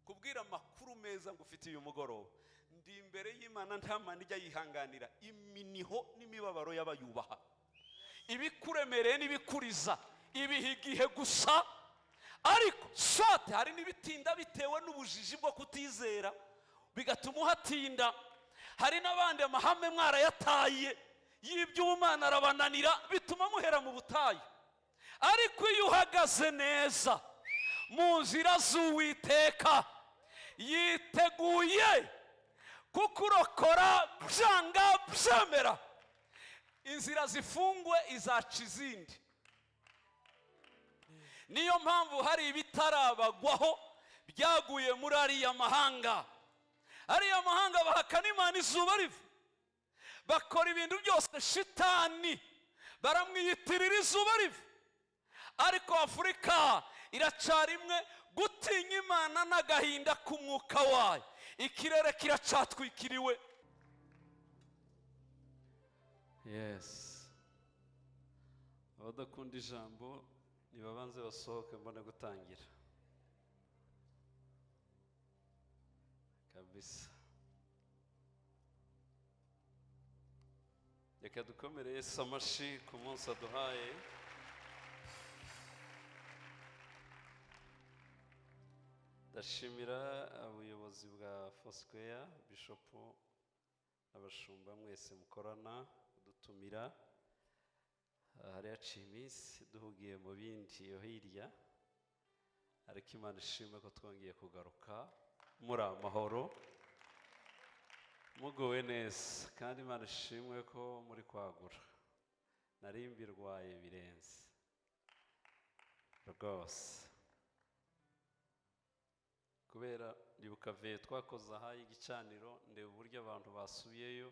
kubwira amakuru meza ngo ufite uyu mugoroba. Ndi imbere y'Imana nta mana ijya yihanganira iminiho n'imibabaro y'abayubaha. Ibikuremereye n'ibikuriza ibiha igihe gusa, ariko sote hari n'ibitinda bitewe n'ubujiji bwo kutizera bigatuma uhatinda. Hari n'abandi amahame mwarayataye y'iby'Imana arabananira bituma muhera mu butayu. Ariko iyo uhagaze neza mu nzira z'Uwiteka yiteguye kukurokora byanga byemera, inzira zifungwe izaca izindi. Niyo mpamvu hari ibitarabagwaho byaguye muri ariya mahanga. Ariya mahanga bahakana Imana izuba riva, bakora ibintu byose shitani baramwiyitirira izuba riva. Ariko Afurika iracari imwe gutinya Imana n'agahinda k'umwuka wayo. Ikirere kiracatwikiriwe. Yes, abadakunda ijambo nibabanze basohoke mbone gutangira kabisa. Reka dukomere Yesu amashi ku munsi aduhaye. Ndashimira ubuyobozi bwa Foursquare, Bishop n'abashumba mwese mukorana udutumira. Hari haciye iminsi duhugiye mu bindi yo hirya, ariko Imana ishimwe ko twongeye kugaruka muri amahoro mugowe neza, kandi Imana ishimwe ko muri kwagura. Nari mbirwaye birenze rwose, kubera ndibuka veye twakoze aha y'igicaniro, ndeba uburyo abantu basubiyeyo,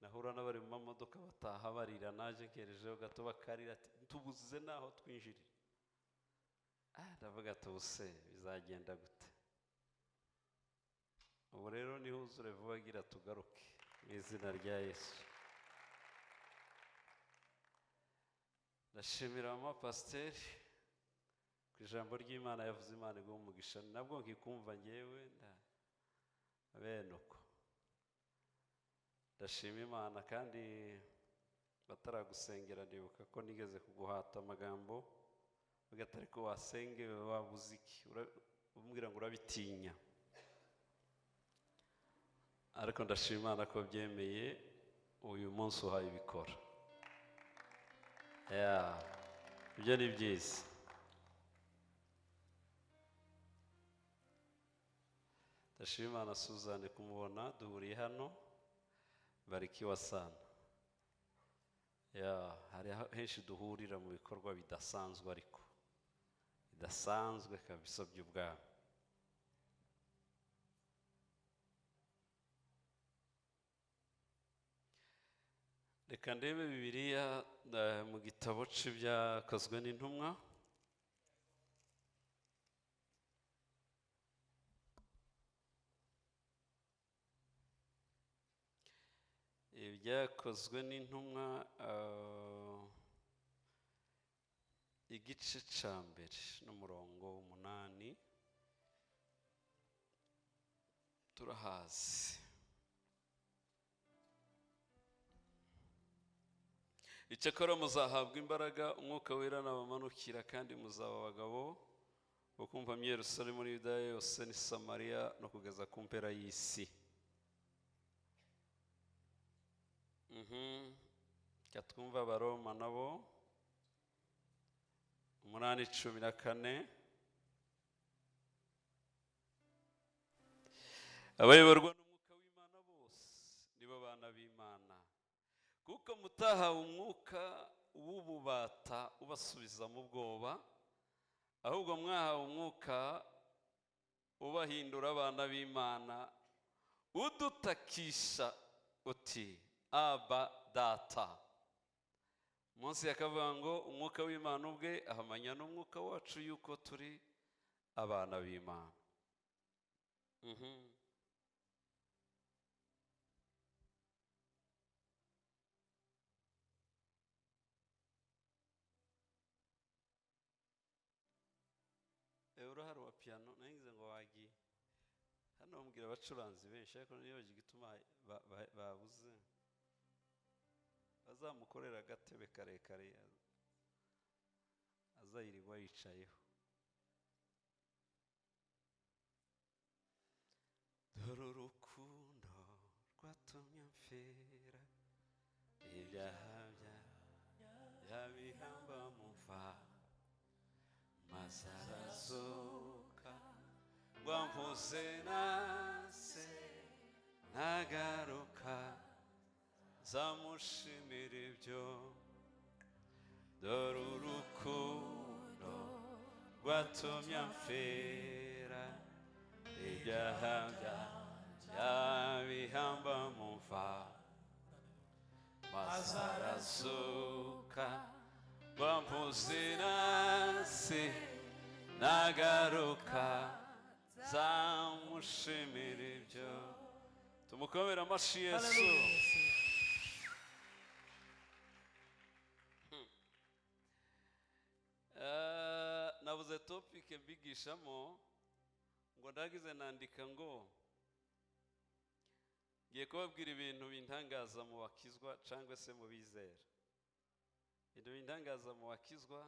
nahura n'abari mu mamodoka bataha barira, naje nkerejeho gato bakarira ati tubuze naho twinjirira. Ndavuga ati ubuse bizagenda gute? Ubu rero nihuzure vuba gira tugaruke mu izina rya Yesu. Ndashimira mama pasiteri ku ijambo ry'Imana yavuze. Imana iguhe umugisha. Nabwo nkikumva ngewe bene uko. Ndashima Imana, kandi bataragusengera ndibuka ko nigeze kuguhata amagambo ugatari ko wasenge wabuze iki, umbwira ngo urabitinya. Ariko ndashima Imana ko byemeye uyu munsi uhaye ibikora. Ibyo ni byiza. Ndashima Imana Suzanne kumubona duhuriye hano, barikiwa sana. Hari henshi duhurira mu bikorwa bidasanzwe, ariko bidasanzwe kabisa by'ubwami. Reka ndebe Bibiliya mu gitabo cy'Ibyakozwe n'Intumwa. Ibyakozwe n'Intumwa igice cya mbere n'umurongo 8 turahazi. Icyakora muzahabwa imbaraga umwuka wera nabamanukira, kandi muzaba abagabo bo kumva mu Yerusalemu muri Yudaya yose ni Samariya no kugeza ku mpera y'isi. Twumva Abaroma nabo 8:14. Abayoborwa n'umwuka w'Imana bose nibo bana b'Imana, kuko mutahawe umwuka w'ububata ubasubiza mu bwoba, ahubwo mwahawe umwuka ubahindura abana b'Imana, udutakisha uti Aba Data. Munsi yakavuga ngo umwuka w'Imana ubwe ahamanya n'umwuka wacu yuko turi abana b'Imana. Urahari wa piano nagize ngo wagiye. hano bambwira abacuranzi benshi ariko niyo gituma babuze bazamukorera agatebe karekare azayirirwa yicayeho. Dore urukundo rwatumye mfera ibyaha byabihamba mu mva maze arazuka rwamvuze nase ntagaruka zamushimira ibyo. Dore urukundo rwatumye mfera ibyaha byabihamba mu mva maze arazuka rwamvuze nase ntagaruka zamushimira ibyo. Tumukomere amashyi Yesu. Nabuze topic mbigishamo ngo ndagize nandika ngo ngiye kubabwira ibintu bintangaza mu bakizwa cyangwa se mu bizera, ibintu bintangaza mu bakizwa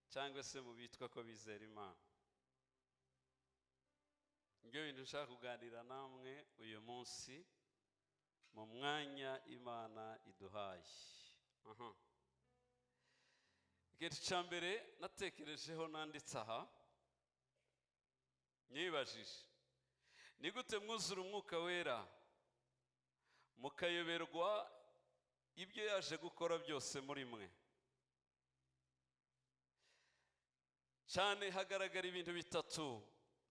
cyangwa se mu bitwa ko bizera Imana. Ibyo bintu nshaka kuganira namwe uyu munsi mu mwanya Imana iduhaye. Ikintu cya mbere natekerejeho nanditse aha, nibajije ni gute mwuzura umwuka wera mukayoberwa ibyo yaje gukora byose muri mwe. Cyane hagaragara ibintu bitatu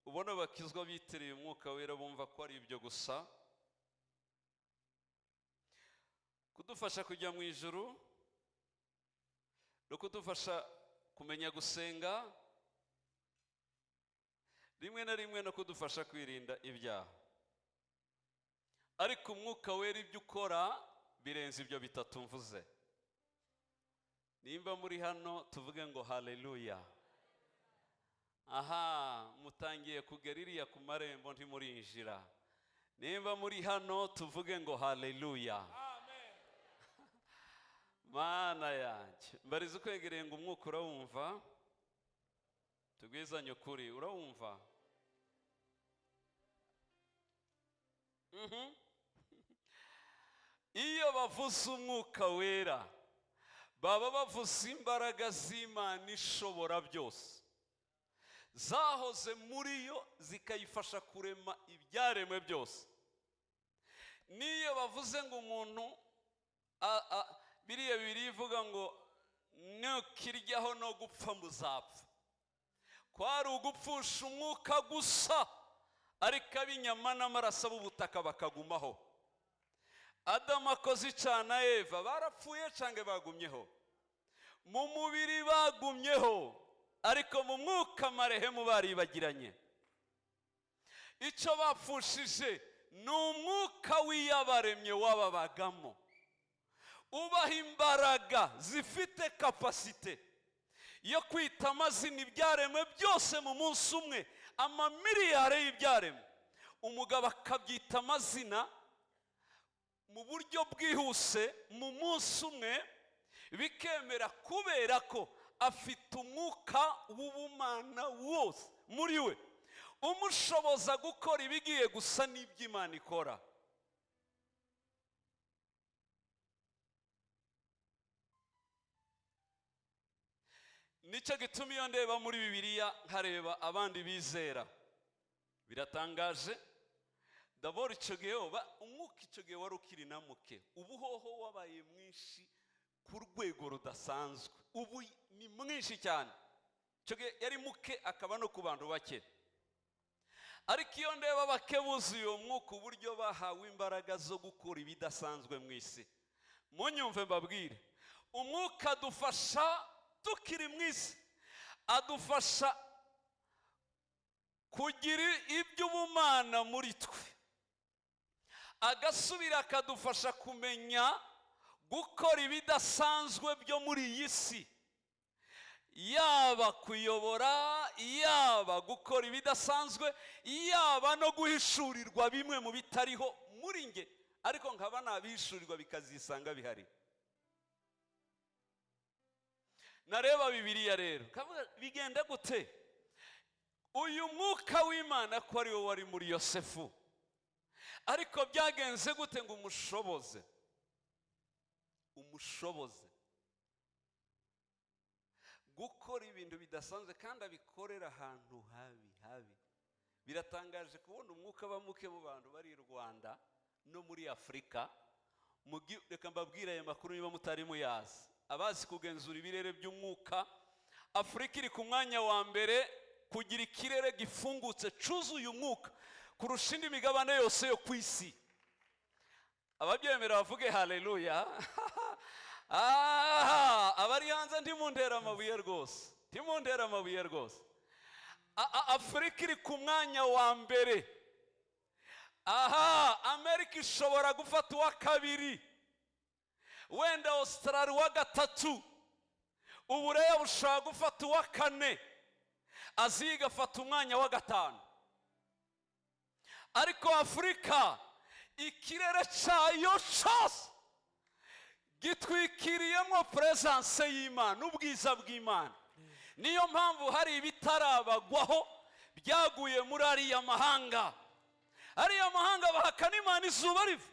ubona bakizwa biteriye umwuka wera bumva ko ari ibyo gusa: kudufasha kujya mu ijuru, no kudufasha kumenya gusenga, rimwe na rimwe no kudufasha kwirinda ibyaha. Ariko umwuka wera ibyo ukora birenze ibyo bitatu mvuze. Nimba muri hano tuvuge ngo haleluya. Aha, mutangiye kugera iriya ku marembo ntimurinjira. Nimba muri hano tuvuge ngo haleluya. Amen. Mana yanjye, mbariza ukwegereye ngo umwuka urawumva? Tubwizanye ukuri, urawumva? Iyo bavuze umwuka wera baba bavuze imbaraga z'Imana ishobora byose zahoze muri yo zikayifasha kurema ibyaremwe byose. Niyo bavuze ngo umuntu biriya birivuga ngo nukiryaho no gupfa muzapfa, kwari ugupfusha umwuka gusa, ariko ab'inyama n'amaraso b'ubutaka bakagumaho. Adamu akoze icana Eva barapfuye cyangwa bagumyeho? Mu mubiri bagumyeho, ariko mu mwuka marehemu baribagiranye. Icyo bapfushije ni umwuka w'iyabaremye wababagamo, ubaha imbaraga zifite kapasite yo kwita amazina ibyaremwe byose mu munsi umwe, amamiliyari y'ibyaremwe. Umugabo akabyita amazina mu buryo bwihuse mu munsi umwe, bikemera kubera ko afite umwuka w'ubumana wose muri we umushoboza gukora ibigiye gusa n'iby'Imana ikora. Nicyo gituma iyo ndeba muri Bibiliya nkareba abandi bizera biratangaje. D'abord icyo gihe umwuka icyo gihe wari ukiri na muke, ubuhoho wabaye mwinshi ku rwego rudasanzwe. Ubu ni mwinshi cyane, icyo gihe yari muke akaba no ku bantu bake. Ariko iyo ndeba bake buzuye uwo mwuka uburyo bahawe imbaraga zo gukora ibidasanzwe mu isi. Munyumve mbabwire, umwuka adufasha tukiri mu isi, adufasha kugira iby'ubumana muri twe, agasubira akadufasha kumenya gukora ibidasanzwe byo muri iyi si. yaba kuyobora, yaba gukora ibidasanzwe, yaba no guhishurirwa bimwe mu bitariho muri nge, ariko nkaba nabihishurirwa bikazisanga bihari. Nareba Bibiliya rero kavuga bigenda gute uyu mwuka w'Imana ko ari wo wari muri Yosefu, ariko byagenze gute ngo umushoboze gukora ibintu bidasanzwe kandi abikorera ahantu habi. Biratangaje kubona umwuka bamuke mu bantu bari i Rwanda no muri Afurika. Reka mbabwire aya makuru niba mutari muyazi. Abazi kugenzura ibirere by'umwuka, Afurika iri ku mwanya wa mbere kugira ikirere gifungutse cuzuye umwuka kurusha indi migabane yose yo ku isi. Ababyemera bavuge haleluya. Abari hanze ntimundera amabuye rwose, Afurika iri ku mwanya wa mbere. Amerika ishobora gufata uwa kabiri, wenda Australia wa gatatu, Ubureya bushobora gufata uwa kane, Aziya igafata umwanya wa gatanu. Ariko Afurika ikirere cyayo cyose gitwikiriyemo presence y'Imana, ubwiza bw'Imana. Niyo mpamvu hari ibitarabagwaho byaguye muri ariya mahanga. Ariya mahanga bahakana Imana izuba riva,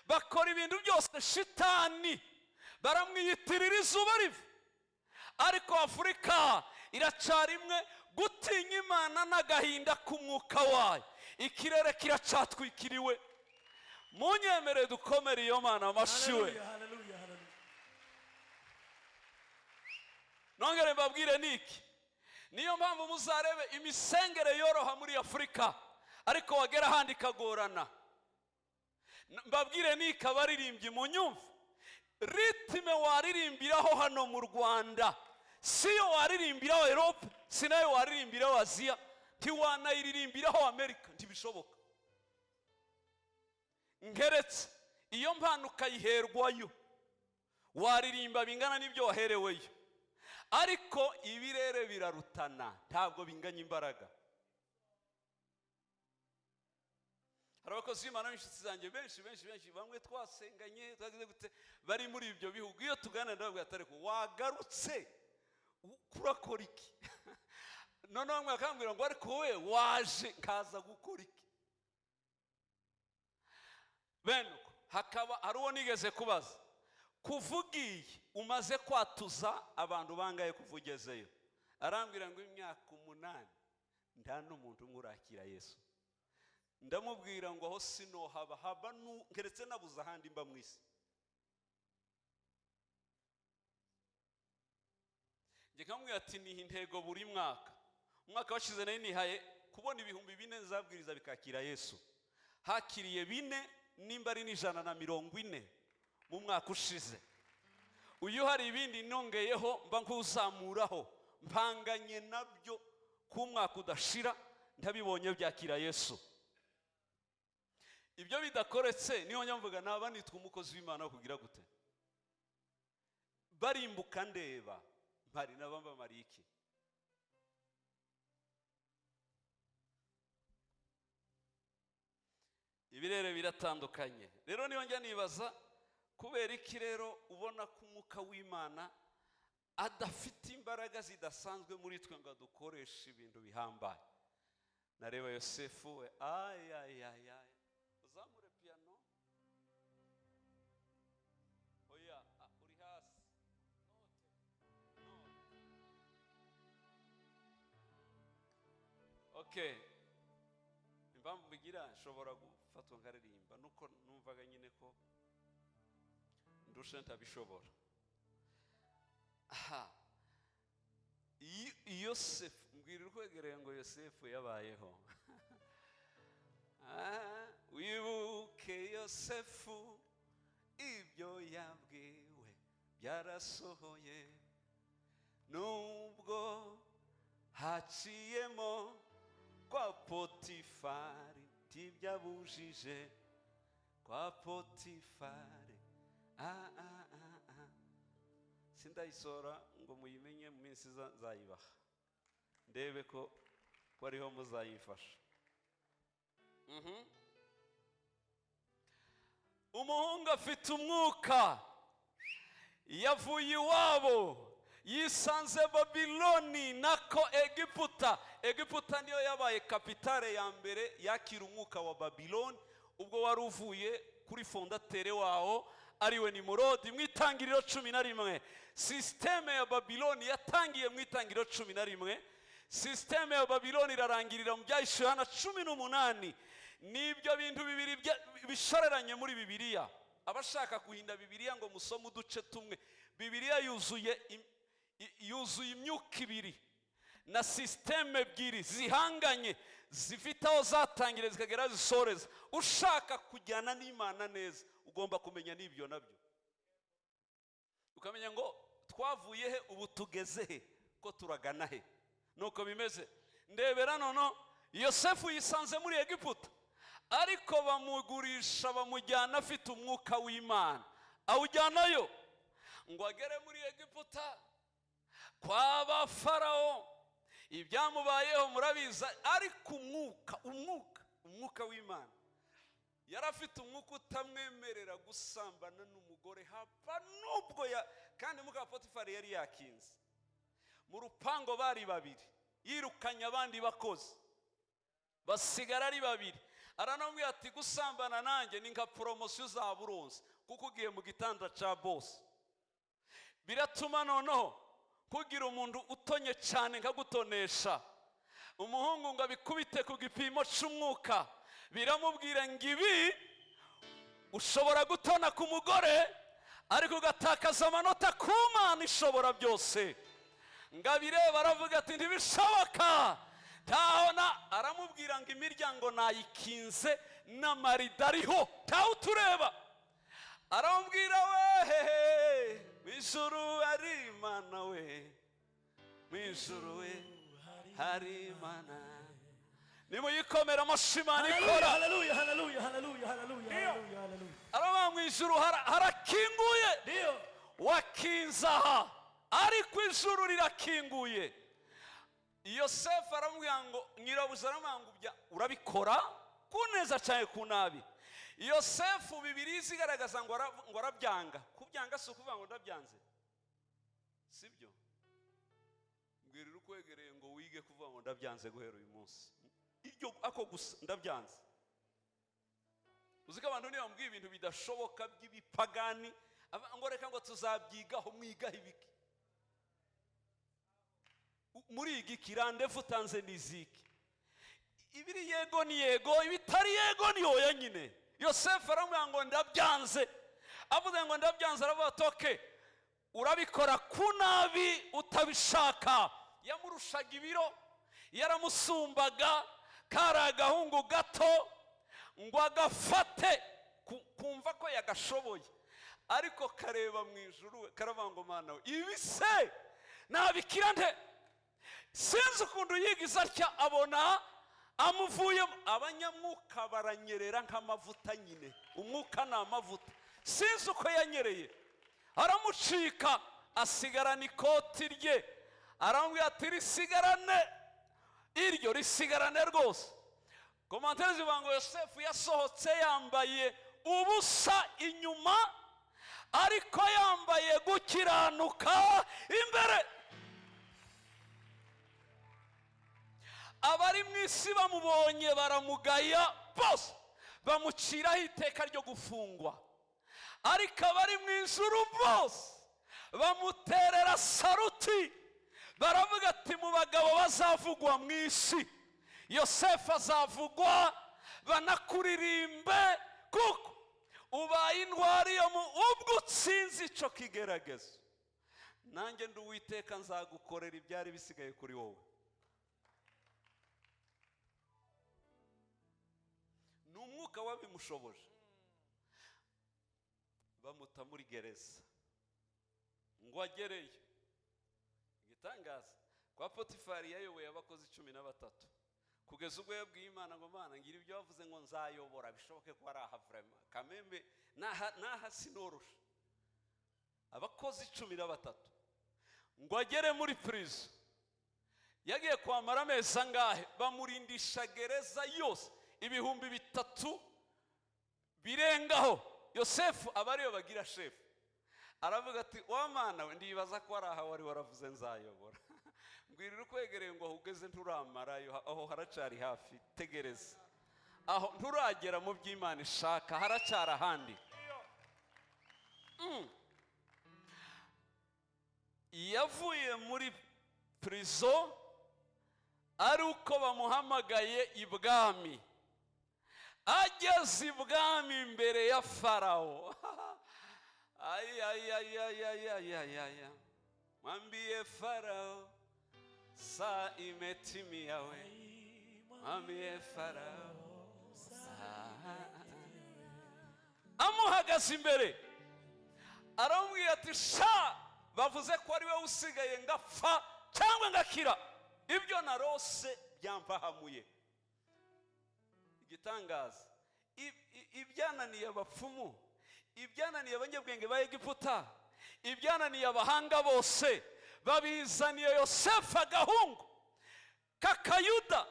bakora ibintu byose shitani baramwiyitirira izuba riva. Ariko Afurika iracarimwe gutinya Imana n'agahinda k'umwuka wayo. Ikirere kiracatwikiriwe. Munyemere dukomere iyo Mana amashiwe. Nongere mbabwire niki, niyo mpamvu muzarebe imisengere yoroha muri Afurika, ariko wagera handi ikagorana. Mbabwire niki abaririmbyi mu nyumva, ritime waririmbiraho hano mu Rwanda siyo waririmbiraho Europe, sinayo waririmbiraho Aziya, ntiwanayiririmbiraho Amerika, ntibishoboka. Ngeretse iyo mpano ukayiherwayo, waririmba bingana n'ibyo wahereweyo, ariko ibirere birarutana, ntabwo binganya imbaraga. Hari abakozi b'Imana b'inshuti zanjye benshi bamwe twasenganye twagize gute bari muri ibyo bihugu. Iyo tuganira ndababwira atari ko wagarutse kurakora iki? Noneho bamwe bakambwira ngo ariko wowe waje nkaza gukora iki? Benuko hakaba hari uwo nigeze kubaza, kuvugiye umaze kwatuza abantu bangaye kuvugezeyo? Arambwira ngo imyaka 8 nta n'umuntu umurakira Yesu. Ndamubwira ngo aho sino haba ngeretse nabuza ahandi mba mu isi. Nge kamubwira ati ni intego buri umwaka washize nari nihaye kubona 4,000 nzabwiriza bikakira Yesu. Hakiriye 4 nimba ari 140 mu mwaka ushize. Uyu hari ibindi nongeyeho mba nkuzamuraho, mpanganye nabyo ku mwaka udashira ntabibonye byakira Yesu. Ibyo bidakoretse niho nyamvuga naba nitwa umukozi w'Imana kugira gute? Barimbuka ndeba mpari nabamba mariki. Ibirere biratandukanye. Rero niyo njya nibaza kubera iki rero ubona ko umwuka w'Imana adafite imbaraga zidasanzwe muri twe ngo dukoreshe ibintu bihambaye. Nareba Yosefu we uzamure piano. Oya uri hasi. Note. Okay. Impamvu bigira nshobora gufatwa nkaririmba nuko numvaga nyine ko ndusha ntabishobora. Yosefu mbwira urwegereye ngo Yosefu yabayeho. Wibuke Yosefu ibyo yabwiwe byarasohoye, nubwo haciyemo kwa Potifari ntibyabujije, kwa Potifari sindayisora ngo muyimenye mu minsi zayibaha ndebe ko ariho muzayifasha. Umuhungu afite umwuka, yavuye iwabo yisanze Babiloni nako Egiputa. Egiputa niyo yabaye kapitale ya mbere yakira umwuka wa Babiloni, ubwo wari uvuye kuri fondatere wawo ariwe Nimurodi mu Itangiriro 11. Systeme ya Babiloni yatangiye mu Itangiriro 11. Systeme ya Babiloni irarangirira mu Byahishuwe Yohana 18. Nibyo bintu bibiri bishoreranye muri Bibiliya. Abashaka kuhinda Bibiliya ngo musome uduce tumwe, Bibiliya yuzuye imyuka ibiri na systeme ebyiri zihanganye, zifite aho zatangire zikagera zisoreza. Ushaka kujyana n'Imana neza ugomba kumenya n'ibyo nabyo, ukamenya ngo twavuye he ubu tugeze he, ko turagana he. Nuko bimeze. Ndebera nono Yosefu yisanze muri Egiputa, ariko bamugurisha bamujyana afite umwuka w'Imana, awujyanayo ngo agere muri Egiputa kwa ba Farao. Ibyamubayeho murabiza, ariko umwuka w'Imana yarafite umwuka utamwemerera gusambana n'umugore hapa nubwo kandi muka Potifari yari yakinze mu rupango, bari babiri, yirukanye abandi bakozi basigara ari babiri. Aranamubwira ati gusambana nanjye ni nka promotion za buronze kuko ugiye mu gitanda ca boss. Biratuma noneho kugira umuntu utonye cyane nkagutonesha. Umuhungu ngo abikubite ku gipimo cy'umwuka, biramubwira ngo ibi ushobora gutona ku mugore ariko ugatakaza amanota ku Mana ishobora byose. Ngabireba aravuga ati ntibishoboka. Tahona aramubwira ngo imiryango nayikinze n'amarida ariho taho tureba. Aramubwira we mwijuru ari Imana we, mwijuru we hari Imana. Nimuyikomera amashimani ikora. Haleluya, haleluya, haleluya, haleluya, haleluya, haleluya. Araba mwijuru harakinguye. Ndio. Wakinzaha ariko ijuru rirakinguye. Yosefu aramubwira ngo nyirabuja aramwangubya urabikora kuneza cyane kunabi. Yosefu Bibiliya izigaragaza ngo arabyanga. Kubyanga si ukuvuga ngo ndabyanze, sibyo? Mbwirira ukwegereye ngo wige kuvuga ngo ndabyanze guhera uyu munsi. Iryo ako gusa ndabyanze. Uziko abantu niyo mbwiye ibintu bidashoboka by'ibipagani ngo reka ngo tuzabyigaho, mwigaho ibiki muri iki kirandevu utanze n'iziki. Ibiri yego ni yego, ibitari yego ni oya nyine. Yosefu aramubwira ngo ndabyanze. Avuze ngo ndabyanze aravuga toke urabikora kunabi utabishaka. Yamurushaga ibiro, yaramusumbaga, kari agahungu gato ngo agafate kumva ko yagashoboye, ariko kareba mu ijuru karavuga ngo Mana we ibi se nabikira nte? Sinzi ukuntu yigiza atya abona amuvuyemo. Abanyamwuka baranyerera nk'amavuta nyine, umwuka ni amavuta. Sinzi uko yanyereye, aramucika asigarana ikoti rye. Aramubwira ati risigarane, iryo risigarane rwose. Komantere zivuga ngo Yosefu yasohotse yambaye ubusa inyuma ariko yambaye gukiranuka imbere. Abari mu isi bamubonye baramugaya bose, bamuciraho iteka ryo gufungwa. Ariko abari mu ijuru bose bamuterera saruti, baravuga ati mu bagabo bazavugwa mu isi Yosefu azavugwa, banakuririmbe kuko ubaye intwari yo ubwo utsinze ico kigeragezo. Nanjye ndi Uwiteka nzagukorera ibyari bisigaye kuri wowe. N'umwuka wabimushoboje. Bamuta muri gereza ngo agereyo. Igitangaza kwa Potifari yayoboye abakozi 13 kugeza ubwo yabwiye Imana ngo Mana ngira ibyo wavuze ngo nzayobora bishoboke ko ari aha vraiment kamembe naha sinorusha. Abakozi 13 ngo agere muri prison. Yagiye kwamara amezi angahe, bamurindisha gereza yose 3,000 birengaho. Yosefu aba ariyo bagira shefu. Aravuga ati wa mana we, ndibaza ko ari aha wari waravuze nzayobora. Mbwirira ukwegereye ngo ahugeze nturamarayo, aho haracari hafi, tegereza. Aho nturagera mu by'Imana ishaka, haracara ahandi. Yavuye muri prison ari uko bamuhamagaye ibwami. Ageze ibwami imbere ya Farao. Ay. Mwambie Farao saa imetimia we. Mwambie Farao amuhagaze imbere. Aramubwira ati sha, bavuze ko ari we usigaye ngapfa cyangwa ngakira. Ibyo narose byamfahamuye. Igitangaza, ibyananiye abapfumu, ibyananiye abanyabwenge ba Egiputa, ibyananiye abahanga bose, babizaniye Yosefu agahungu k'Akayuda,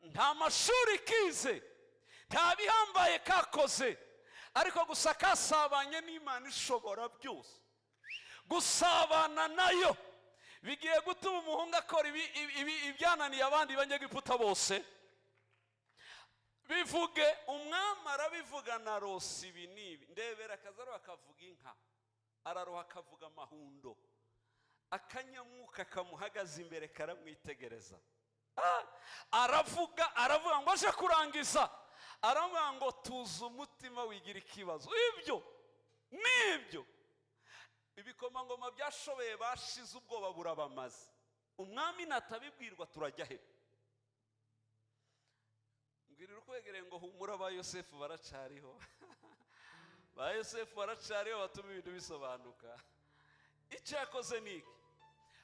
nta mashuri kize, nta bihambaye kakoze, ariko gusa kasabanye n'Imana ishobora byose. Gusabana nayo bigiye gutuma umuhungu akora ibyananiye abandi b'Egiputa bose. Bivuge umwami arabivuga na rosi ibi nibi. Ndebera akazaro akavuga inka, araroha akavuga amahundo, akanyamwuka kamuhagaze imbere karamwitegereza. Aravuga ngo aje kurangiza. Aravuga ngo tuza umutima wigira ikibazo. Ibyo nibyo ibikomangoma byashobeye bashize ubwoba burabamaze. Umwami natabibwirwa turajya he? Mbwirira ukwegereye ngo humura ba Yosefu baracariho. Ba Yosefu baracariho batuma ibintu bisobanuka. Icyo yakoze niki?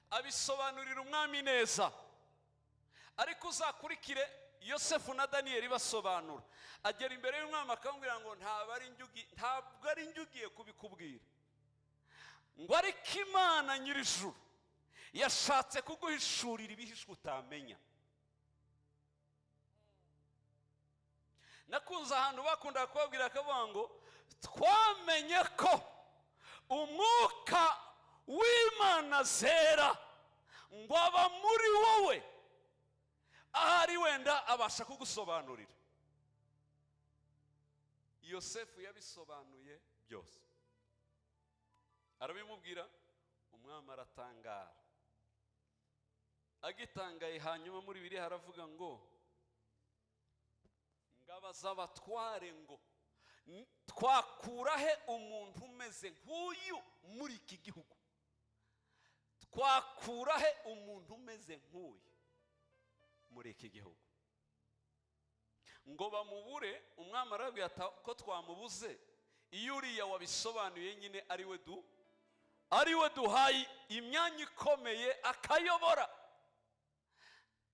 Abisobanurira umwami neza. Ariko uzakurikire Yosefu na Daniyeli basobanura. Agera imbere y'umwami akamubwira ngo ntabwo ari njye kubikubwira. Ngo ariko Imana nyirijuru yashatse kuguhishurira ibihishwe utamenya. Nakunze ahantu bakunda kubabwira akavuga ngo twamenye ko umwuka w'Imana zera ngo aba muri wowe, ahari wenda abasha kugusobanurira. Yosefu yabisobanuye byose, arabimubwira. Umwami aratangara. Agitangaye hanyuma muri biri haravuga ngo ngabaza abatware ngo twakura he umuntu umeze nk'uyu muri iki gihugu? Twakura he umuntu umeze nk'uyu muri iki gihugu? Ngo bamubure. Umwami arabwira ati ko twamubuze, iyo uriya wabisobanuye nyine ari we duhaye imyanya ikomeye akayobora.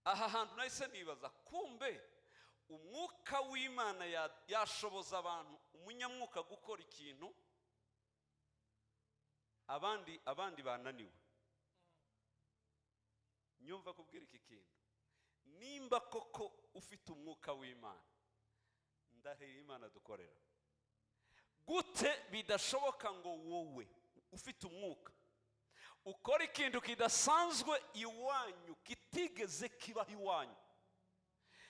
Aha hantu nahise nibaza, kumbe umwuka w'Imana yashoboza abantu, umunyamwuka gukora ikintu abandi bananiwe. Nyumva kubwira iki kintu, nimba koko ufite umwuka w'Imana, ndahira Imana dukorera gute bidashoboka ngo wowe ufite umwuka ukora ikintu kidasanzwe iwanyu, kitigeze kibaho iwanyu?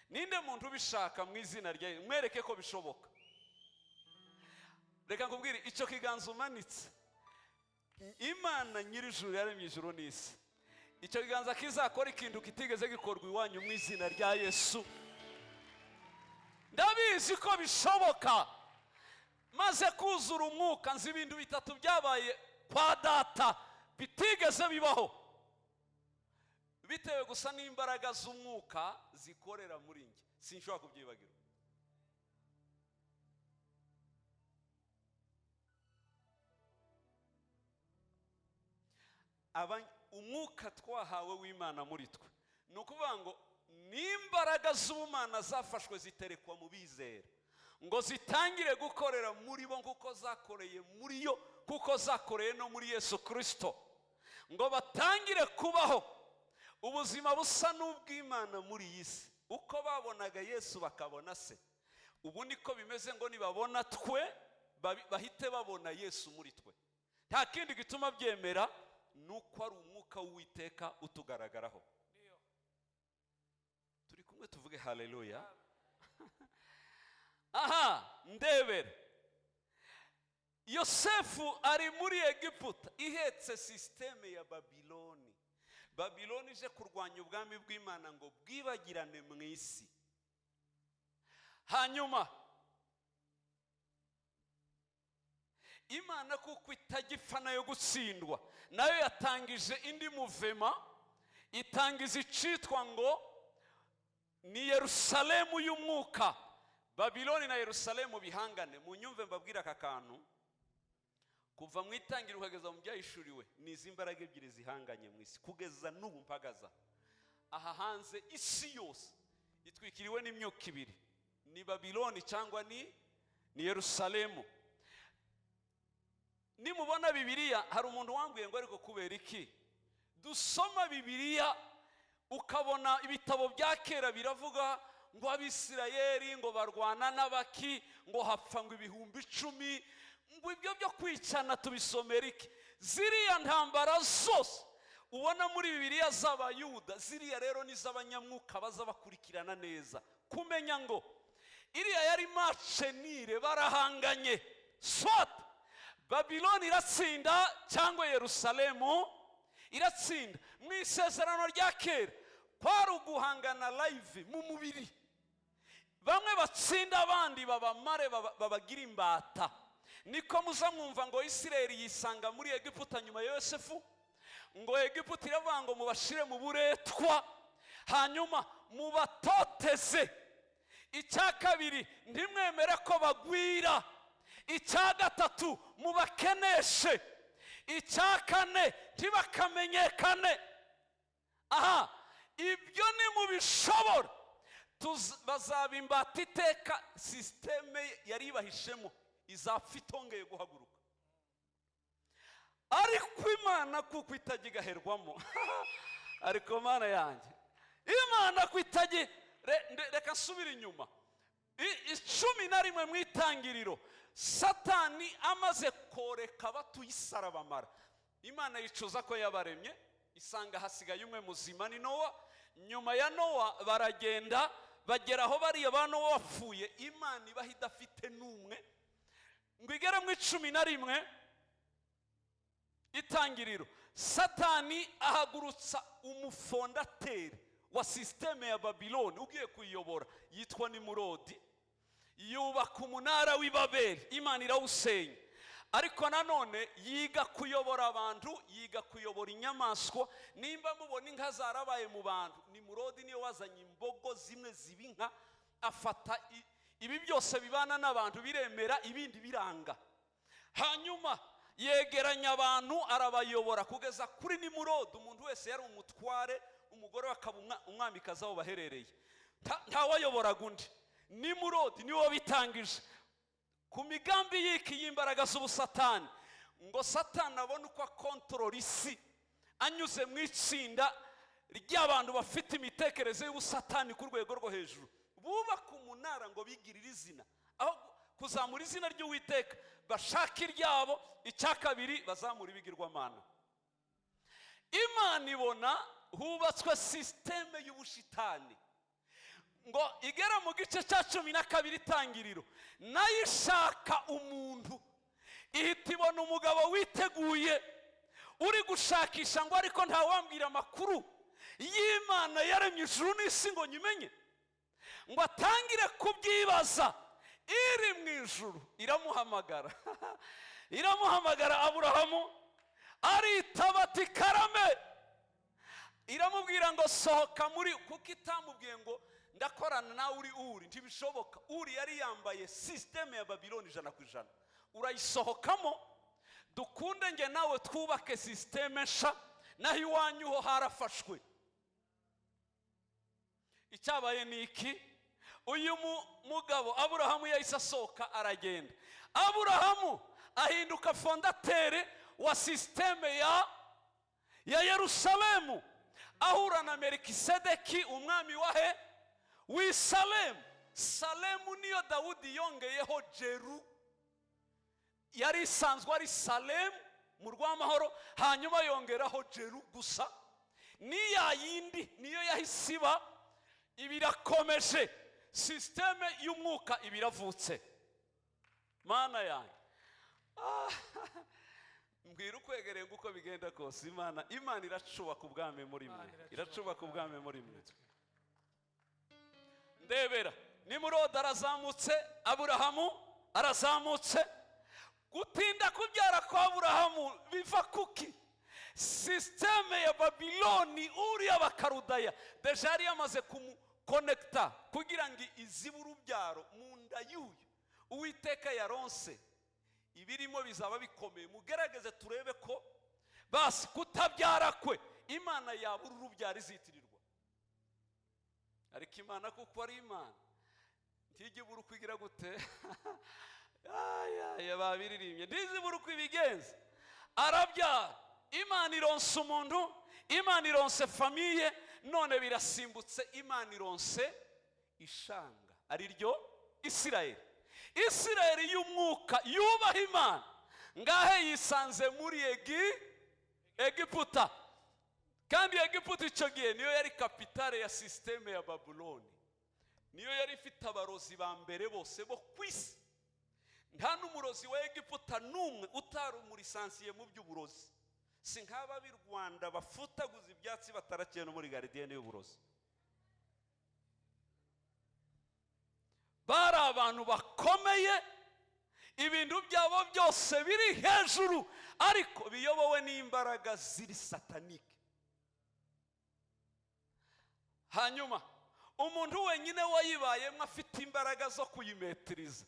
Ninde muntu ubishaka mu izina ryawe? Mwereke ko bishoboka. Reka nkubwire, icyo kiganza umanitse, Imana nyirijuru yaremye ijuru n'isi. Icyo kiganza kizakora ikintu kitigeze gikorwa iwanyu mu izina rya Yesu. Ndabizi ko bishoboka. Maze kuzura umwuka, nzi ibintu 3 byabaye kwa data bitigeze bibaho, bitewe gusa n'imbaraga z'umwuka zikorera muri njye. Sinshobora kubyibagirwa. Umwuka twahawe w'Imana muri twe, ni ukuvuga ngo n'imbaraga z'ubumana zafashwe ziterekwa mu bizera ngo zitangire gukorera muri bo, kuko zakoreye muri yo, kuko zakoreye no muri Yesu Kristo. ngo batangire kubaho ubuzima busa n'ubw'Imana muri iyi si. Uko babonaga Yesu bakabona se, ubu niko bimeze ngo nibabona twe bahite babona Yesu muri twe. Nta kindi gituma byemera nuko ari umwuka w'Uwiteka utugaragaraho. Turi kumwe tuvuge haleluya. Aha, ndebere. Yosefu ari muri Egiputa ihetse systeme ya Babiloni. Babiloni ije kurwanya ubwami bw'Imana ngo bwibagirane mu isi. Hanyuma Imana kuko itagipfa nayo gutsindwa, nayo yatangije indi muvema, itangiza icitwa ngo ni Yerusalemu y'umwuka. Babiloni na Yerusalemu bihangane. Mu nyumve mbabwira aka kantu, kuva mu itangira ukageza mu byahishuriwe ni izi mbaraga ebyiri zihanganye mu isi kugeza n'ubu mpagaza aha hanze. Isi yose itwikiriwe n'imyuka ibiri, ni Babiloni cyangwa ni Yerusalemu. Nimubona Bibiliya, hari umuntu wambwiye ngo ariko kubera iki dusoma Bibiliya ukabona ibitabo bya kera biravuga ngo Abisirayeli ngo barwana n'abaki, ngo hapfa ngo 10,000, ngo ibyo byo kwicana tubisomera iki? Ziriya ntambara zose ubona muri Bibiliya z'Abayuda, ziriya rero ni z'abanyamwuka baza bakurikirana neza, kumenya ngo iriya yari macenire, barahanganye. Swat Babiloni iratsinda cyangwa Yerusalemu iratsinda. Mu isezerano rya kera kwari uguhangana live mu mubiri, bamwe batsinda abandi babamare babagira imbata. Niko muza mwumva ngo Isirayeli yisanga muri Egiputa nyuma ya Yosefu, ngo Egiputa iravuga ngo mubashire mu buretwa, hanyuma mubatoteze. Icya kabiri, ntimwemere ko bagwira. Icya gatatu, mubakeneshe. Icya kane, ntibakamenyekane. Aha, ibyo ni mubishobora bazaba imbata iteka. Systeme yari ibahishemo izapfa itongeye guhaguruka. Ariko Imana kuko itagigaherwamo ariko Mana yanjye, Imana kuko reka nsubira inyuma. 11 mu itangiriro, Satani amaze koreka batuyisara bamara, Imana yicuza ko yabaremye, isanga hasigaye umwe muzima ni Nowa. Nyuma ya Nowa baragenda bagera aho bariya ba Nowa wapfuye, Imana ibaha idafite n'umwe, ngo igere mu 11 itangiriro. Satani ahagurutsa umufondateri wa systeme ya Babiloni ugiye kuyiyobora, yitwa Nimurodi. Yubaka umunara w'Ibabeli, Imana irawusenya. Ariko nanone yiga kuyobora abantu, yiga kuyobora inyamaswa. Nimba mubona inka zarabaye mu bantu, Nimurodi niyo wazanye imbogo zimwe zibinka, afata ibi byose bibana n'abantu biremera, ibindi biranga. Hanyuma yegeranya abantu arabayobora kugeza kuri Nimurodi. Umuntu wese yari umutware, umugore akaba umwamikazi aho baherereye, ntawayoboraga undi. Nimurodi niwo bitangije ku migambi y'iki y'imbaraga z'ubusatani, ngo Satani abone uko akontorora isi anyuze mu itsinda ry'abantu bafite imitekerereze y'ubusatani ku rwego rwo hejuru. Bubaka umunara ngo bigirire izina, aho kuzamura izina ry'Uwiteka bashaka iryabo. Icya kabiri, bazamura ibigirwamana. Imana ibona hubatswe systeme y'ubushitani, ngo igera mu gice cya 12 itangiriro, nayo ishaka umuntu. Ihita ibona umugabo witeguye uri gushakisha ngo ariko ntawambwira amakuru y'Imana yaremye ijuru n'isi ngo nyimenye, ngo atangire kubyibaza. Iri mu ijuru iramuhamagara iramuhamagara. Aburahamu aritaba ati karame. Iramubwira ngo sohoka muri, kuko itamubwiye ngo ndakorana nawe uri ntibishoboka. Uri yari yambaye systeme ya Babiloni 100%. Urayisohokamo dukunde nge nawe twubake systeme nsha, naho iwanyu ho harafashwe. Icyabaye ni iki? Uyu mugabo Aburahamu yahise asohoka aragenda. Aburahamu ahinduka fondatere wa systeme ya Yerusalemu ahura na Melikisedeki umwami wahe w'i Salemu. Salemu niyo Dawudi yongeyeho Jeru, yari isanzwe ari Salemu mu rw'amahoro, hanyuma yongeraho Jeru gusa. Ni ya yindi niyo yahise iba, ibirakomeje, sisiteme y'umwuka ibiravutse. Mana yanjye, mbwira ukwegereye nguko bigenda kose, Imana iracubaka ubwami muri mwe, iracubaka ubwami muri mwe. Ndebera, Nimurodi arazamutse, Aburahamu arazamutse. Gutinda kubyara kwa Aburahamu biva kuki? Sisiteme ya Babiloni, Uri y'Abakarudaya deja yari yamaze kumukonekita kugira ngo izibe urubyaro mu nda y'uyu Uwiteka yaronse. Ibirimo bizaba bikomeye, mugerageze turebe ko basi kutabyara kwe Imana yabura urubyaro izitirirwa. Ariko Imana kuko ari Imana ntijibura uko igira gute babiririmbye, ntizibura uko ibigenza. Arabyara, Imana ironse umuntu, Imana ironse famiye, none birasimbutse, Imana ironse ishanga ari ryo Isirayeli. Isirayeli y'umwuka yubaha Imana, ngahe yisanze muri Egiputa. Kandi Egiputa icyo gihe niyo yari kapitale ya sisiteme ya Babuloni, niyo yari ifite abarozi ba mbere bose bo ku isi. Nta n'umurozi wa Egiputa n'umwe utari umurisansiye mu by'uburozi. Si nk'aba b'i Rwanda bafutaguza ibyatsi batarakiye no muri garidiyene y'uburozi. Bari abantu bakomeye, ibintu byabo byose biri hejuru, ariko biyobowe n'imbaraga ziri satanike. Hanyuma umuntu wenyine wayibayemo afite imbaraga zo kuyimetiriza,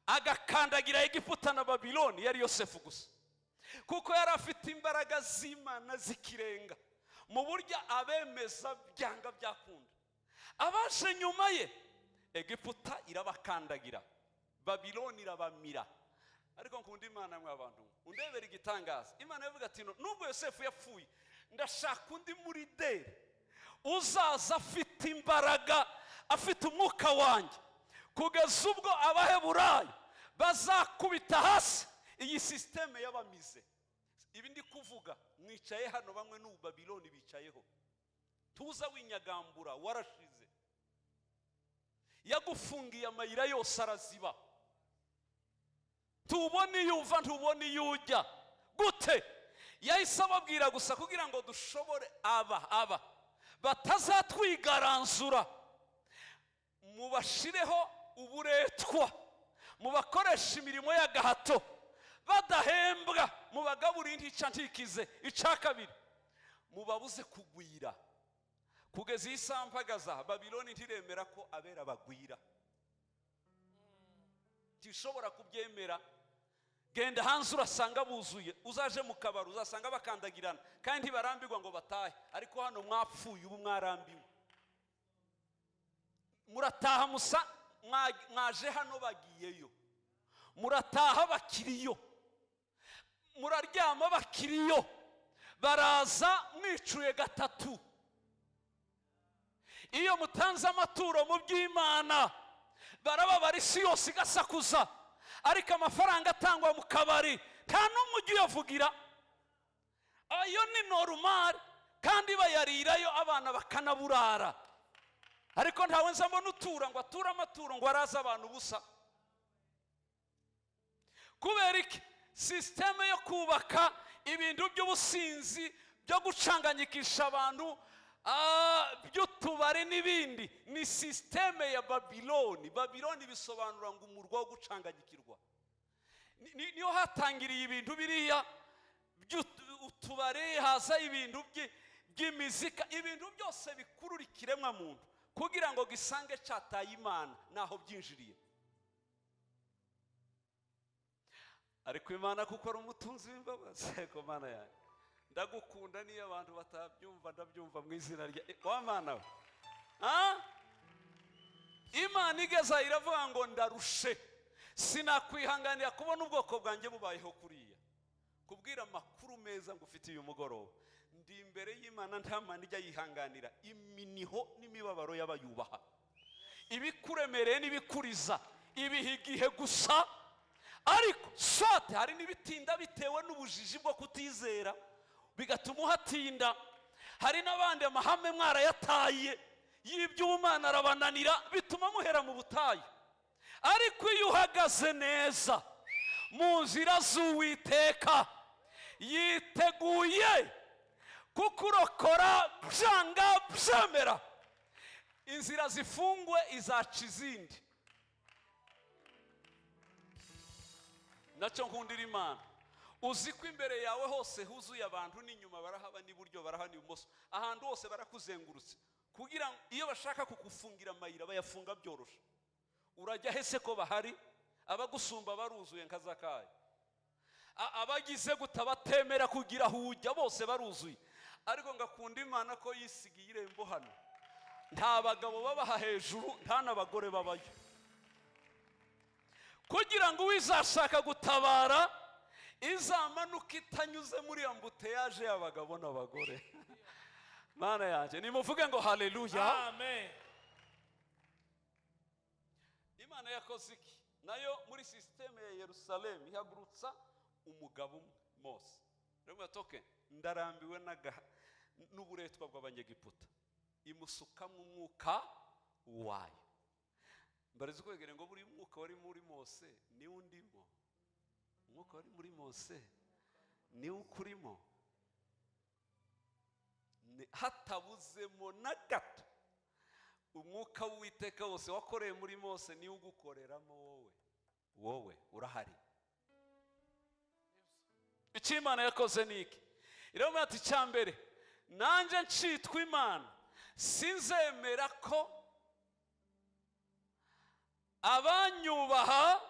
agakandagira Egiputa na Babiloni, yari Yosefu gusa. Kuko yari afite imbaraga z'Imana zikirenga, mu buryo abemeza byanga byakunda. Abaje nyuma ye, Egiputa irabakandagira, Babiloni irabamira. Ariko nkunda Imana mwe abantu, undebera igitangaza. Imana yavuga ati nubwo Yosefu yapfuye, ndashaka undi muri deri uzaza afite imbaraga, afite umwuka wanjye, kugeza ubwo Abaheburayo bazakubita hasi iyi sisiteme y'abamize. Ibi ndi kuvuga mwicaye hano, bamwe n'ubu Babiloni bicayeho. Tuza winyagambura, warashize, yagufungiye amayira yose araziba. Tubone yuva, ntubone yujya gute? Yahise ababwira gusa kugira ngo dushobore aba batazatwigaranzura, mubashireho uburetwa, mubakoresha imirimo y'agahato badahembwa, mubagaburira intica ntikize. Icya kabiri, mubabuze kugwira. Kugeza iyi saha mpagaza, Babiloni ntiremera ko abera bagwira, ntishobora kubyemera. Genda hanze urasanga buzuye, uzaje mu kabari uzasanga bakandagirana, kandi ntibarambirwa ngo batahe. Ariko hano mwapfuye, ubu mwarambiwe, murataha musa mwaje hano bagiyeyo, murataha bakiriyo, muraryama bakiriyo, baraza mwicuye gatatu. Iyo mutanze amaturo mu by'Imana, barababara isi yose igasakuza, ariko amafaranga atangwa mu kabari nta n'umwe ujya uyavugira. Ayo ni normal, kandi bayarirayo abana bakanaburara. Ariko ntawe nza mbona utura ngo ature amaturo ngo araze abantu ubusa. Kubera iki? Sisiteme yo kubaka ibintu by'ubusinzi byo gucanganyikisha abantu, by'utubari n'ibindi, ni sisiteme ya Babiloni. Babiloni bisobanura ngo umurwa wo gucanganyikirwa. Niyo hatangiriye ibintu biriya by'utubari, haza ibintu by'imizika, ibintu byose bikurura ikiremwa muntu kugira ngo gisange cyataye Imana naho byinjiriye. Ariko Imana kuko ari umutunzi w'imbabazi, ko Mana yanjye ndagukunda, niyo abantu batabyumva ndabyumva mu izina rya wa Mana we. Imana igeza iravuga ngo ndarushe, sinakwihanganira kubona ubwoko bwanjye bubayeho kuriya. Kubwira amakuru meza ngufitiye umugoroba, ndi imbere y'Imana nta mana ijya yihanganira iminiho n'imibabaro y'abayubaha. Ibikuremereye n'ibikuriza ibiha igihe gusa, ariko sote hari n'ibitinda bitewe n'ubujiji bwo kutizera bigatuma uhatinda. Hari n'abandi amahame mwarayataye y'iby'Imana arabananira bituma muhera mu butayu. Ariko iyo uhagaze neza mu nzira z'Uwiteka yiteguye kukurokora byanga byemera, inzira zifungwe izaca izindi. Nacyo nkundira Imana, uzi ko imbere yawe hose huzuye abantu, n'inyuma barahaba, n'iburyo barahaba, n'ibumoso, ahantu hose barakuzengurutse, kugira ngo iyo bashaka kugufungira amayira bayafunga byoroshe. Urajya hese ko bahari, abagusumba baruzuye nka Zakayo, abagize gutabatemera kugira aho ujya bose baruzuye. Ariko ngakunda Imana ko yisigiye irembo hano, nta bagabo babaha hejuru, nta n'abagore babayo, kugira ngo uwizashaka gutabara izamanuka itanyuze muri ambuteyaje y'abagabo n'abagore. Mana yanjye nimuvuge ngo haleluya, amen. Imana yakoze iki? Nayo muri systeme ya Yerusalemu ihagurutsa umugabo umwe, Mose. Rero toke ndarambiwe n'uburetwa bw'abanyegiputa, imusukamo umwuka wayo. Mbarize kwegere ngo buri mwuka wari muri Mose ni undimo, umwuka wari muri Mose ni ukurimo, hatabuzemo na gato. Umwuka w'Uwiteka wose wakoreye muri Mose ni ugukoreramo wowe urahari. Icyo Imana yakoze niki? Rero ati cyambere, nanje ncitwa Imana sinzemera ko abanyubaha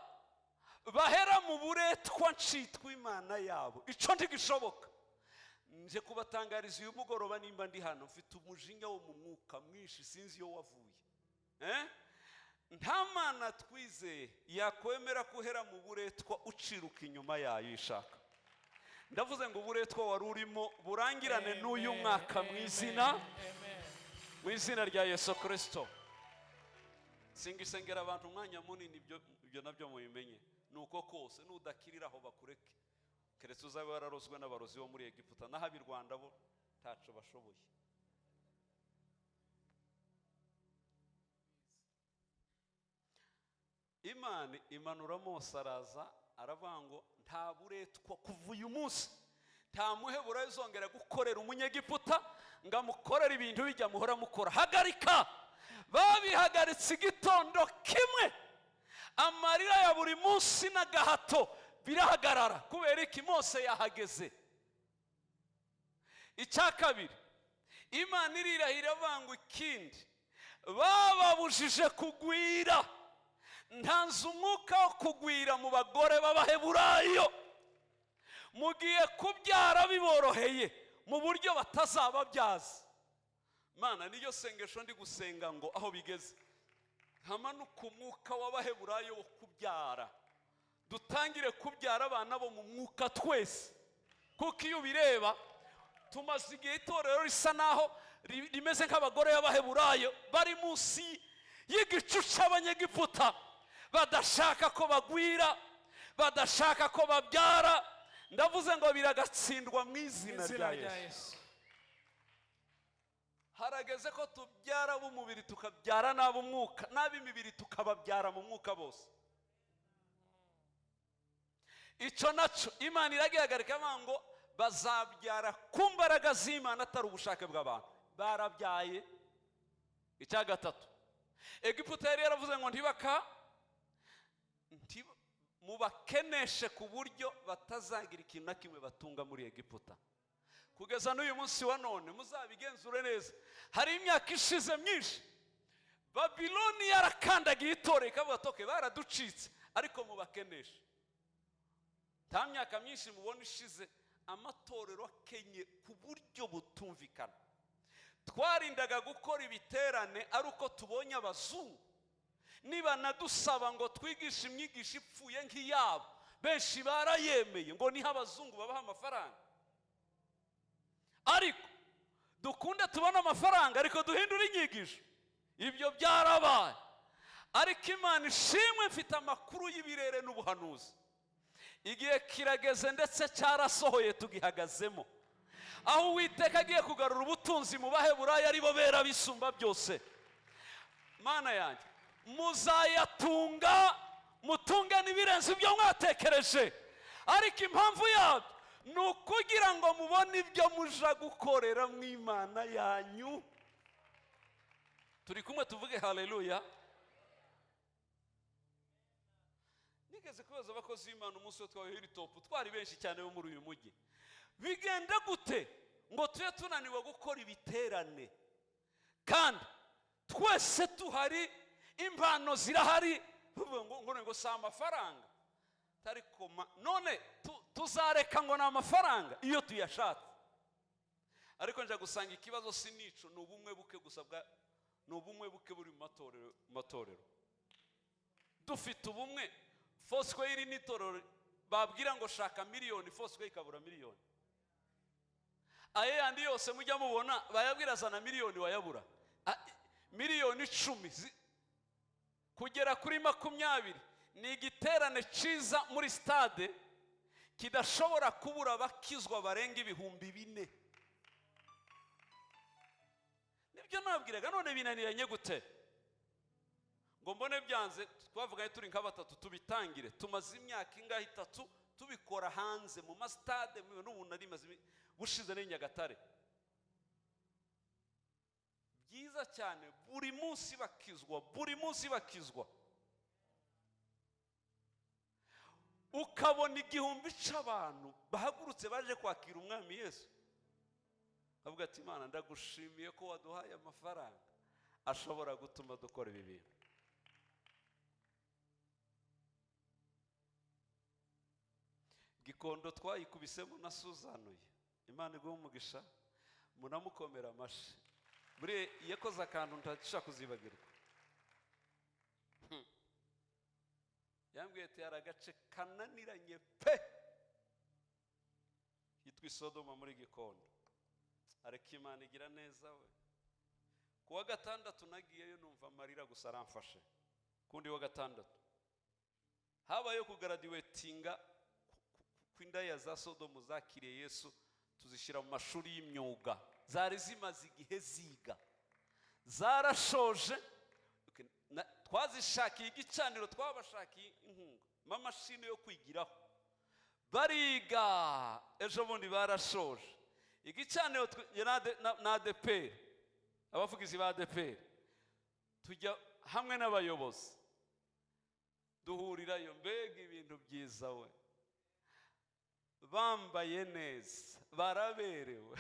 bahera mu buretwa ncitwa Imana yabo. Ico ntigishoboka. Nje kubatangariza uyu mugoroba, nimba ndi hano mfite umujinya wo mu mwuka mwinshi, sinzi iyo wavuye. Nta mana twizeye yakwemera kuhera mu buretwa uciruka inyuma yayo ishaka. Ndavuze ngo uburetwa wari urimo burangirane n'uyu mwaka mu izina rya Yesu Kristo. Singisengera abantu umwanya munini, ibyo nabyo mubimenye. Nuko kose nudakirira aho bakureke, keretse uzabe wararozwe n'abarozi bo muri Egiputa, naho ab'i Rwanda bo ntaco bashoboye. Imana imanura Mose, araza aravuga ngo nta buretwa kuva uyu munsi, nta muhebura uzongera gukorera umunyegiputa ngo amukorere ibintu bijya muhora mukora. Hagarika. Babihagaritse igitondo kimwe, amarira ya buri munsi n'agahato birahagarara. Kubera iki? Mose yahageze. Icya kabiri, Imana irirahira avuga ikindi, bababujije kugwira. Ntanze umwuka wo kugwira mu bagore b'Abaheburayo, mugiye kubyara biboroheye mu buryo batazababyaza. Mana, niyo sengesho ndi gusenga ngo aho bigeze hamanuka umwuka w'Abaheburayo wo kubyara, dutangire kubyara abana bo mu mwuka twese. Kuko iyo ubireba tumaze igihe itorero risa naho rimeze nk'abagore b'Abaheburayo bari munsi y'igicu cy'abanyegiputa, badashaka ko bagwira, badashaka ko babyara. Ndavuze ngo biragatsindwa mu izina rya Yesu. Harageze ko tubyara b'umubiri tukabyara n'ab'umwuka, n'ab'imibiri tukababyara mu mwuka bose. Icyo naco Imana iragihagarika ngo bazabyara ku mbaraga z'Imana, atari ubushake bw'abantu. Barabyaye. Icya gatatu, Egiputa yari yaravuze ngo mubakeneshe ku buryo batazagira ikintu na kimwe batunga muri Egiputa. Kugeza n'uyu munsi wa none muzabigenzure neza. Hari imyaka ishize myinshi Babiloni yarakandagiye itorero ikavuga toke baraducitse, ariko mubakeneshe. Nta myaka myinshi mubona ishize amatorero akenye ku buryo butumvikana. Twarindaga gukora ibiterane ari uko tubonye abazungu, niba nadusaba ngo twigishe imyigisho ipfuye nk'iyabo, benshi barayemeye ngo niho abazungu babaha amafaranga. Ariko dukunde tubone amafaranga ariko duhindure inyigisho. Ibyo byarabaye, ariko Imana ishimwe mfite amakuru y'ibirere n'ubuhanuzi. Igihe kirageze ndetse cyarasohoye tugihagazemo, aho Uwiteka agiye kugarura ubutunzi mu Baheburayo ari bo bera bisumba byose. Mana yanjye, muzayatunga, mutunge n'ibirenze ibyo mwatekereje, ariko impamvu yabyo ni ukugira ngo mubone ibyo muja gukorera mu Imana yanyu. Turi kumwe? Tuvuge haleluya. Nigeze kubaza abakozi b'Imana umunsi wo twawe Hilltop, twari benshi cyane bo muri uyu mujyi, bigenda gute ngo tube tunaniwe gukora ibiterane kandi twese tuhari, impano zirahari, ngo si amafaranga? Ariko none tuzareka ngo ni amafaranga iyo tuyashatse? Ariko nje gusanga ikibazo si nico, ni ubumwe buke gusa, ni ubumwe buke buri mu matorero. Dufite ubumwe, Foursquare n'itorero babwira ngo shaka miliyoni, Foursquare ikabura miliyoni. Aye yandi yose mujya mubona bayabwira zana miliyoni wayabura. Miliyoni 10 kugera kuri 20 ni igiterane ciza muri stade kidashobora kubura bakizwa barenga 4,000. Nibyo nabwiraga, none binaniranye gute ngo mbone byanze? Twavuganye turi nka batatu tubitangire, tumaze imyaka ingahe 3 tubikora hanze mu mastade, n'ubu nari maze bushize ni Nyagatare. Byiza cyane, buri munsi bakizwa, ukabona 1,000 c'abantu bahagurutse baje kwakira umwami Yesu. Avuga ati Imana ndagushimiye ko waduhaye amafaranga ashobora gutuma dukora ibi bintu. Gikondo twayikubisemo nasuzanuye, Imana iguhe umugisha, munamukomera amashi. Buri yakoze akantu ntashaka kuzibagirwa. Yambwiye ati hari agace kananiranye pe yitwa Sodoma muri Gikondo, ariko Imana igira neza we. Kuwa gatandatu nagiyeyo numva amarira gusa aramfashe. Kundi wa gatandatu habayo kugraduatinga kw'indaya za Sodoma zakiriye Yesu, tuzishyira mu mashuri y'imyuga. Zari zimaze igihe ziga, zarashoje, twazishakiye igicaniro, twabashakiye inkunga, amamashini yo kwigiraho, bariga. Ejo bundi barashoje igicaniro na ADEPR, abavugizi ba ADEPR tujya hamwe n'abayobozi duhurirayo, mbega ibintu byiza we, bambaye neza, baraberewe.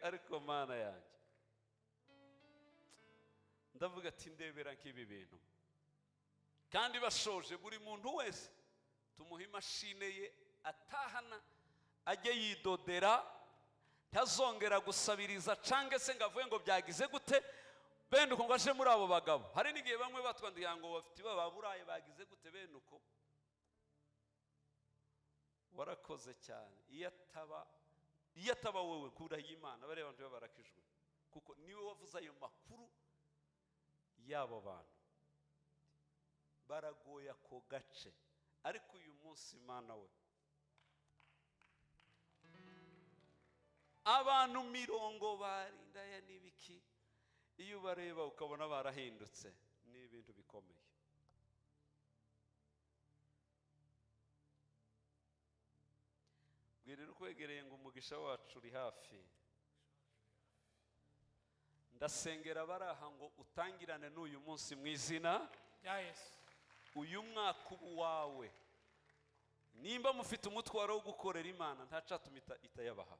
Ariko Mana yanjye, ndavuga ati ndebera nk'ibi bintu, kandi bashoje buri muntu wese tumuha imashine ye atahana, ajye yidodera, ntazongera gusabiriza cange se ngavuye ngo byagize gute bene uko ngo aje muri abo bagabo. Hari n'igihe bamwe batwandika ngo bafite baburaye bagize gute bene uko. Warakoze cyane, iyo ataba wowe kura y'Imana bareba abantu barakijwe, kuko niwe wavuze ayo makuru y'abo bantu. Baragoye ako gace, ariko uyu munsi Imana we, abantu 70 barindaya n'ibiki, iyo bareba ukabona barahindutse, ni ibintu bikomeye. Bwirira ukwegereye ngo umugisha wacu uri hafi. Ndasengera baraha ngo utangirane n'uyu munsi mu izina rya Yesu. Uyu mwaka wawe, nimba mufite umutwaro wo gukorera Imana, ntacatuma itayabaha.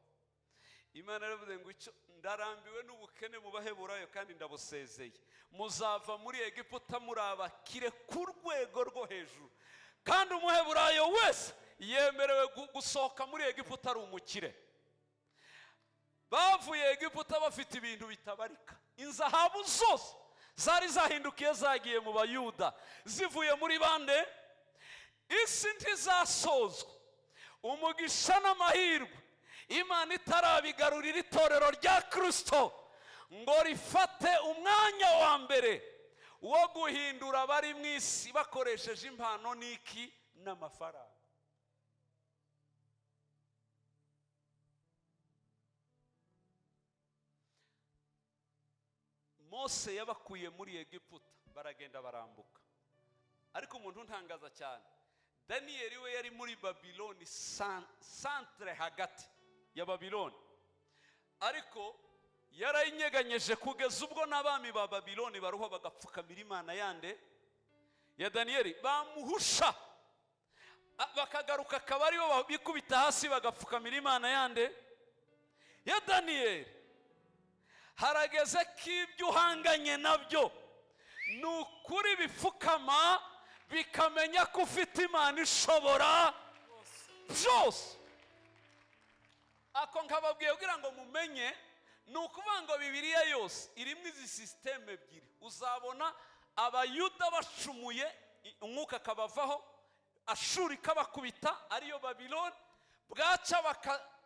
Imana yaravuze ngo icyo ndarambiwe n'ubukene mu Baheburayo kandi ndabusezeye. Muzava muri Egiputa muri abakire ku rwego rwo hejuru, kandi Umuheburayo wese yemerewe gusohoka muri Egiputa ari umukire. Bavuye Egiputa bafite ibintu bitabarika, inzahabu zose zari zahindukiye zagiye mu Bayuda, zivuye muri bande. Isi ntizasozwa, umugisha n'amahirwe imana itarabigarurira itorero rya Kristo ngo rifate umwanya wa mbere wo guhindura abari mu isi bakoresheje impano n'iki n'amafaranga. Mose yabakuye muri Egiputa baragenda barambuka, ariko umuntu ntangaza cyane, Daniyeli we yari muri Babiloni, centre hagati ya Babiloni, ariko yarayinyeganyeje kugeza ubwo n'abami ba Babiloni baruha bagapfukamira imana yande ya Daniyeli, bamuhusha bakagaruka akaba aribo bikubita hasi bagapfukamira imana yande ya Daniyeli. Harageze k'ibyo uhanganye nabyo ni ukuri bipfukama bikamenya ko ufite imana ishobora byose. Ako nkababwiye kugira ngo mumenye, ni ukuvuga ngo Bibiliya yose irimo izi sisiteme ebyiri. Uzabona abayuda bacumuye umwuka akabavaho, Ashuri ikabakubita ariyo Babiloni, bwaca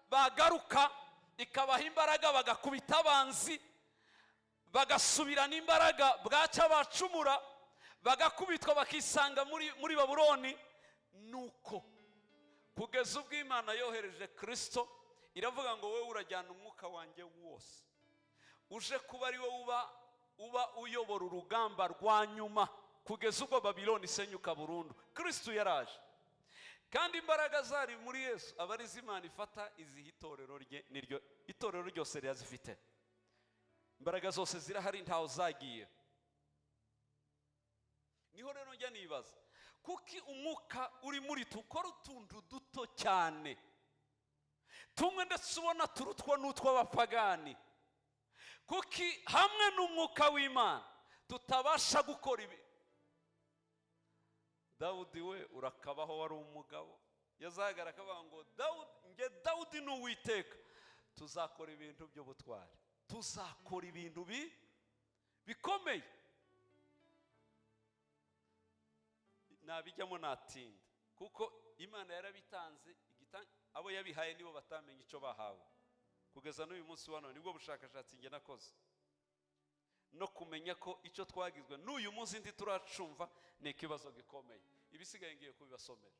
bagaruka ikabaha imbaraga bagakubita abanzi bagasubirana imbaraga, bwaca bacumura bagakubitwa bakisanga muri Babuloni. Nuko kugeza ubwo Imana yohereje Kristo iravuga ngo wowe urajyana umwuka wanjye wose uje kuba ari wowe uba uyobora urugamba rwa nyuma kugeza ubwo Babiloni isenyuka burundu. Kristo yaraje kandi imbaraga zari muri Yesu aba ari Imana ifata iziha itorero rye, niryo itorero ryose rirazifite. Imbaraga zose zirahari ntaho zagiye. Niho rero njya nibaza kuki umwuka uri muri tukora utuntu duto cyane tumwe ndetse ubona turutwa n'utw'abapagani, kuki hamwe n'umwuka w'Imana tutabasha gukora ibi. Dawudi we urakabaho wari umugabo, yazagara akavuga ngo Dawudi n'Uwiteka tuzakora ibintu by'ubutwari, tuzakora ibintu bikomeye. Nabijyamo natinda kuko Imana yarabitanze, abo yabihaye nibo batamenye icyo bahawe. Kugeza n'uyu munsi wa none nibwo bushakashatsi nge nakoze no kumenya ko icyo twagizwe n'uyu munsi ndi turacumva ni ikibazo gikomeye. Ibisigaye ngiye kubibasomera.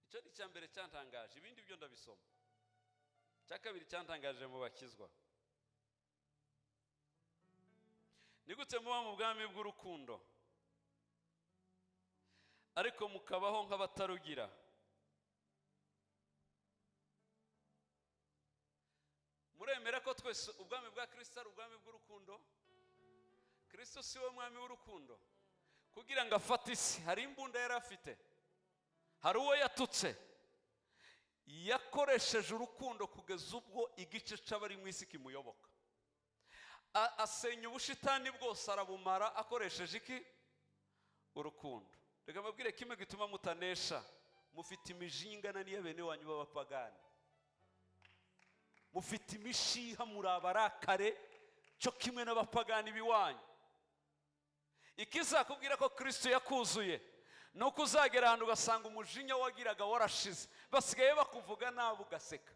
Icyo ni cyambere cyantangaje, ibindi byo ndabisoma. Cya kabiri cyantangaje mu bakizwa, ni gute muba mu bwami bw'urukundo ariko mukabaho nk'abatarugira. Muremera ko twese ubwami bwa Kristo ari ubwami bw'urukundo? Kristo si we mwami w'urukundo? Kugira ngo afate isi hari imbunda yari afite, hari uwo yatutse, yakoresheje urukundo kugeza ubwo igice c'abari mu isi kimuyoboka. Asenya ubushitani bwose arabumara akoresheje iki? Urukundo. Reka mbabwire kimwe gituma mutanesha, mufite imijingana niyo bene wanyu b'abapagani, mufite imishiha murabarakare cyo kimwe n'abapagani biwanyu. Ikizakubwira ko Kristo yakuzuye nuko uzagera ahantu ugasanga umujinya wagiraga warashize, basigaye bakuvuga nabi ugaseka,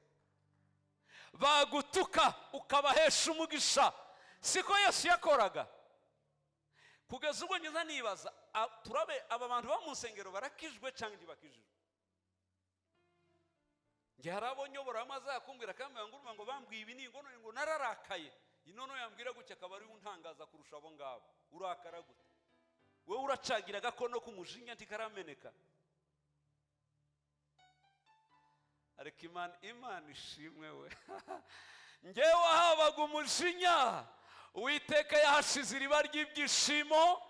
bagutuka ukabahesha umugisha. Siko Yesu yakoraga. Kugeza ubwo ngeza nibaza, turabe aba bantu ba mu nsengero barakijwe cyangwa ntibakijwe? Nge harabo nyobora amaze akumbwira kambira ngo bambwiye ibi ni ngo nararakaye, inono yambwira gutya akaba ari untangaza kurusha abo ngabo. Urakara gute? Wowe uracagira gakono kumujinya ntikarameneka. Ariko Imana ishimwe we. Ngewe wahabaga umujinya, Uwiteka yahashize iriba ry'ibyishimo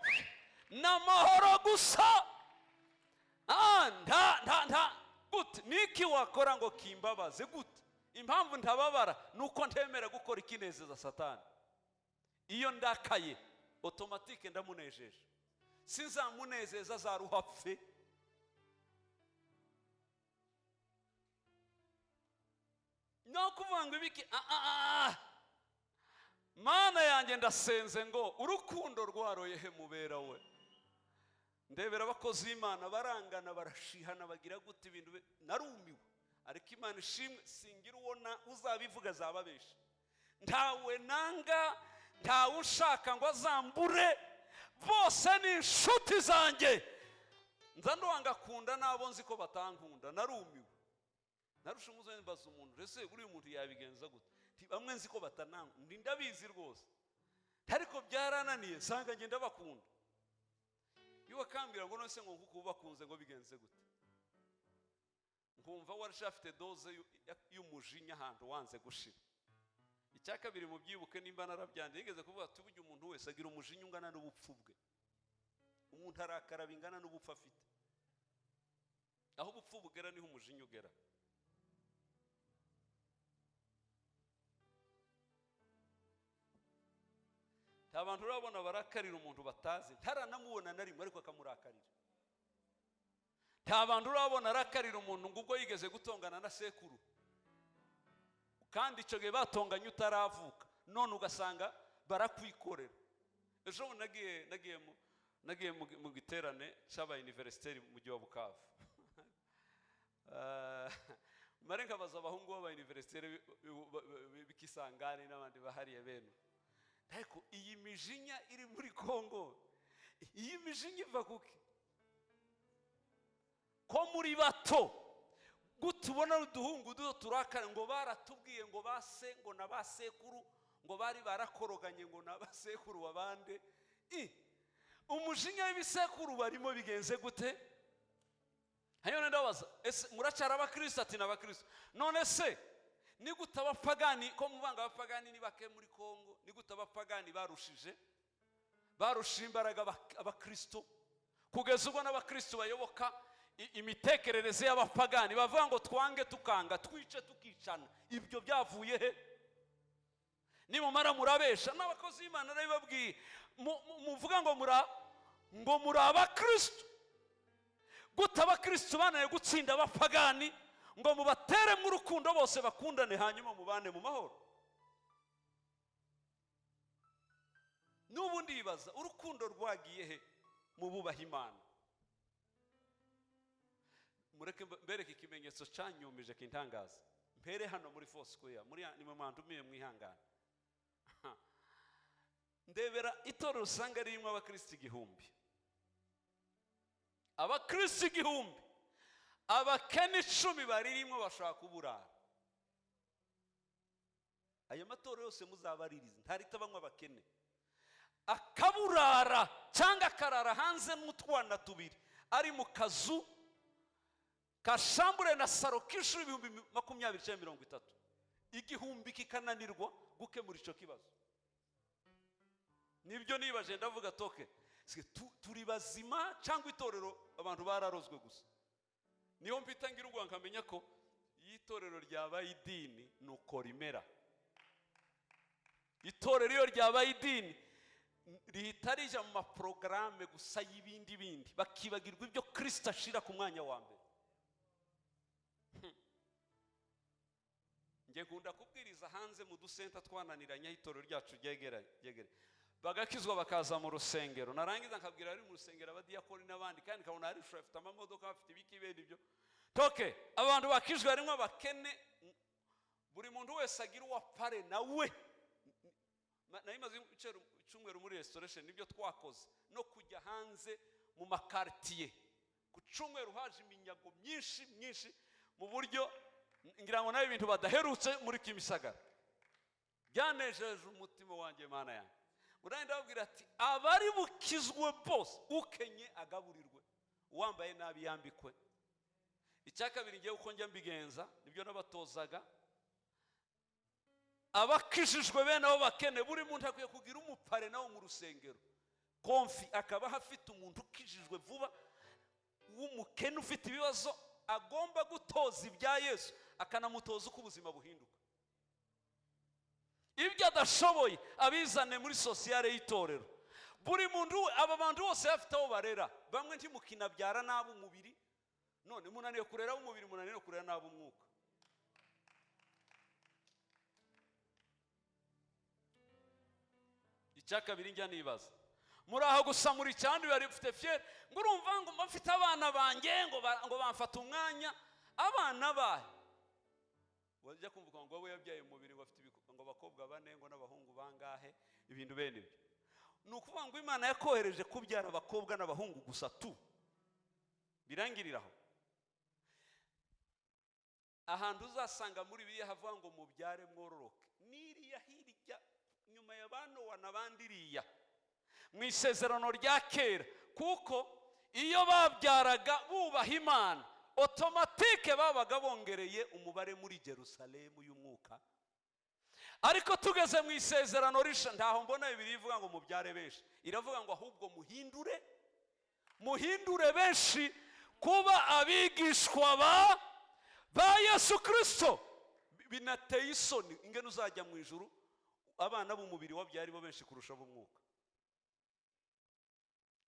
n'amahoro gusa. Gute niki wakora ngo kimbabaze gute? Impamvu ntababara nuko ntemera gukora ikinezeza Satani. Iyo ndakaye automatique ndamunejeje, sinzamunezeza zaruhapfe. No kuvuga ngo ibiki Mana yanjye ndasenze ngo urukundo rwaroye he mubera we, ndebera abakozi b'Imana barangana barashihana bagira gute ibintu narumiwe, ariko Imana ishimwe singira ubona uzabivuga azababesha. Ntawe nanga, ntawe ushaka ngo azambure, bose ni inshuti zanjye. Nza ndwangakunda nabo nzi ko batankunda, narumiwe. Narusha umuze mbaza umuntu, ese buri muntu yabigenza gute? Bamwe nzi ko batananga, ndabizi rwose, ariko byarananiye nsanga ngenda bakunda. Iyo wakambira ngo nose ngo kuko bakunze ngo bigenze gute, nkumva warashafite doze y'umujinya ahantu wanze gushira. Icyakabiri mu byibuke nimba narabyandye, yigeze kuvuga ati burya umuntu wese agira umujinya ungana n'ubupfu bwe. Umuntu arakara bingana n'ubupfu afite, aho ubupfu bugera niho umujinya ugera. Nta bantu urabona barakarira umuntu batazi, ntaranamubona na rimwe ariko akamurakarira. Nta bantu urabona arakarira umuntu ngo ubwo yigeze gutongana na sekuru, kandi icyo gihe batonganye utaravuka, none ugasanga barakwikorera. Ejo nagiye mu giterane cy'aba universitaire mu mujyi wa Bukavu. Mare nkabaza abahungu b'aba universitaire b'Ikisangani n'abandi bahariye bene. Ariko iyi mijinya iri muri Kongo, iyi mijinya iva kuki? Ko muri bato gutubona uduhungu duto turakara ngo baratubwiye ngo base ngo nabasekuru ngo bari barakoroganye ngo nabasekuru wabande. Umujinya w'ibisekuru barimo bigenze gute? Hayo ndabaza, ese muracara abakristo? Ati n'abakristo. None se ni gute abapagani ko muvanga abapagani ni bake muri Kongo, ni gute abapagani barusha imbaraga abakristo kugeza ubwo n'abakristo bayoboka imitekerereze y'abapagani, bavuga ngo twange tukanga, twice tukicana. Ibyo byavuye he? Nimumara murabesha n'abakozi b'Imana nabibabwiye, muvuga ngo muri abakristo. Gute abakristo banaye gutsinda abapagani ngo mubatere mu rukundo bose bakundane hanyuma mubane mu mahoro? N'ubundi bibaza urukundo rwagiye he mu bubaha Imana? Mureke mbereke ikimenyetso cyanyumije kintangaza. Mpere hano muri Foursquare, ni mu mandumiye mwihangana. Ndebera itorero usanga ririmo abakristo 1000, abakristo 1000, abakene 10 baririmo bashaka kuburara. Ayo matorero yose muzabaririza ntarita bamwe abakene akaburara cyangwa akarara hanze n'utwana tubiri ari mu kazu kashambure na saro k'ishuri 20-30, 1000 kikananirwa gukemura ico kibazo. Nibyo nibaje ndavuga toke, turi bazima cyangwa itorero abantu bararozwe gusa? Niyo mpita ngira ubwo nkamenya ko itorero ryabaye idini nuko rimera. Itorero iyo ryabaye idini rihita rija mu maprograme gusa y'ibindi bakibagirwa ibyo Kristo ashira ku mwanya wa mbere. Ngiye kunda kubwiriza hanze mu dusenta twananiranye itorero ryacu ryegere bagakizwa bakaza mu rusengero, narangiza nkabwira ari mu rusengero abadiyakoni n'abandi, kandi kabona ari shofite amamodoka bafite ibikibende ibyo toke. Abantu bakijwe harimo abakene, buri muntu wese agira uwapare nawe. Nayimaze icyumweru muri restoration, nibyo twakoze no kujya hanze mu makartier. Ku cyumweru haje iminyago myinshi mu buryo ngira ngo nayo ibintu badaherutse muri Kimisagara. Byanejeje umutima wanjye Mana yanjye. Urenda babwira ati abari bukizwe bose ukenye agaburirwe, uwambaye nabi yambikwe. Icyakabiri ngiye uko njya mbigenza nibyo nabatozaga. Abakijijwe bene abo bakene, buri muntu akwiye kugira umupare nawo mu rusengero. Konfi akaba hafite umuntu ukijijwe vuba w'umukene ufite ibibazo, agomba gutoza ibya Yesu akanamutoza uko ubuzima buhinduka. Ibyo adashoboye abizane muri sociale y'itorero. Buri muntu aba bantu bose bafite aho barera. Bamwe ntimukina byara nabo umubiri, none munaniye kurera umubiri, munaniye kurera nabo umwuka. Icyakabiri njya nibaza, muri aho gusa muri cyandi bari bafite fiere ngo urumva ngo mfite abana banjye ngo bamfata umwanya abana bahe wajya kumvuga ngo wowe yabyaye umubiri ngo afite ngo abakobwa bane ngo n'abahungu bangahe ibintu bene ibyo ni ukuvuga ngo Imana yakohereje kubyara abakobwa n'abahungu gusa tu birangiriraho ahantu uzasanga muri Bibiliya havuga ngo mubyare mwororoke niriya hirya nyuma ya Banowa n'abandiriya mu isezerano rya kera kuko iyo babyaraga bubaha Imana automatique babaga bongereye umubare muri Jerusalemu y'umwuka ariko tugeze mu isezerano risha ntaho mbona Bibiliya ivuga ngo mubyare benshi iravuga ngo ahubwo muhindure benshi kuba abigishwa ba Yesu Kristo binateye isoni ingene uzajya mu ijuru abana b'umubiri wabyaye bo benshi kurusha b'umwuka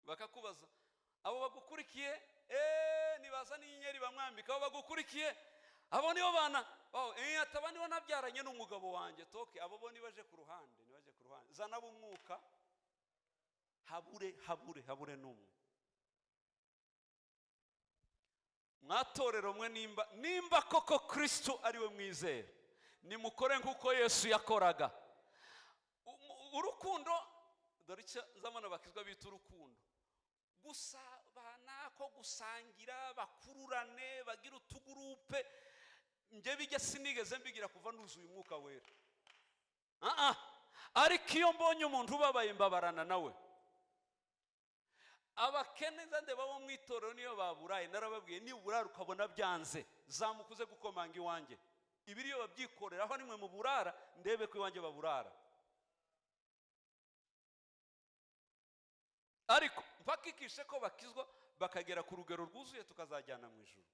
bakakubaza abo bagukurikiye nibaza n'inyenyeri bamwambika abo bagukurikiye abo nibo bana ataba nibo nabyaranye n'umugabo wanjye toke abo bo nibaje ku ruhande zana b'umwuka habure n'umwe mwatorero mwe nimba koko Kristo ari we mwizera nimukore nk'uko Yesu yakoraga urukundo dore icyo zamana bakizwa bita urukundo gusabana ko gusangira bakururane bagira utugurupe nje bijya sinigeze mbigira kuva nuzuye umwuka wera ariko iyo mbonye umuntu ubabaye mbabarana nawe abakene zande babo mwitorero niyo baburaye narababwiye ni burara ukabona byanze zamukuze gukomanga iwanjye ibiriyo babyikorera aho nimwe mu burara ndebe ko iwanjye baburara ariko mpakikishe ko bakizwa bakagera ku rugero rwuzuye tukazajyana mu ijuru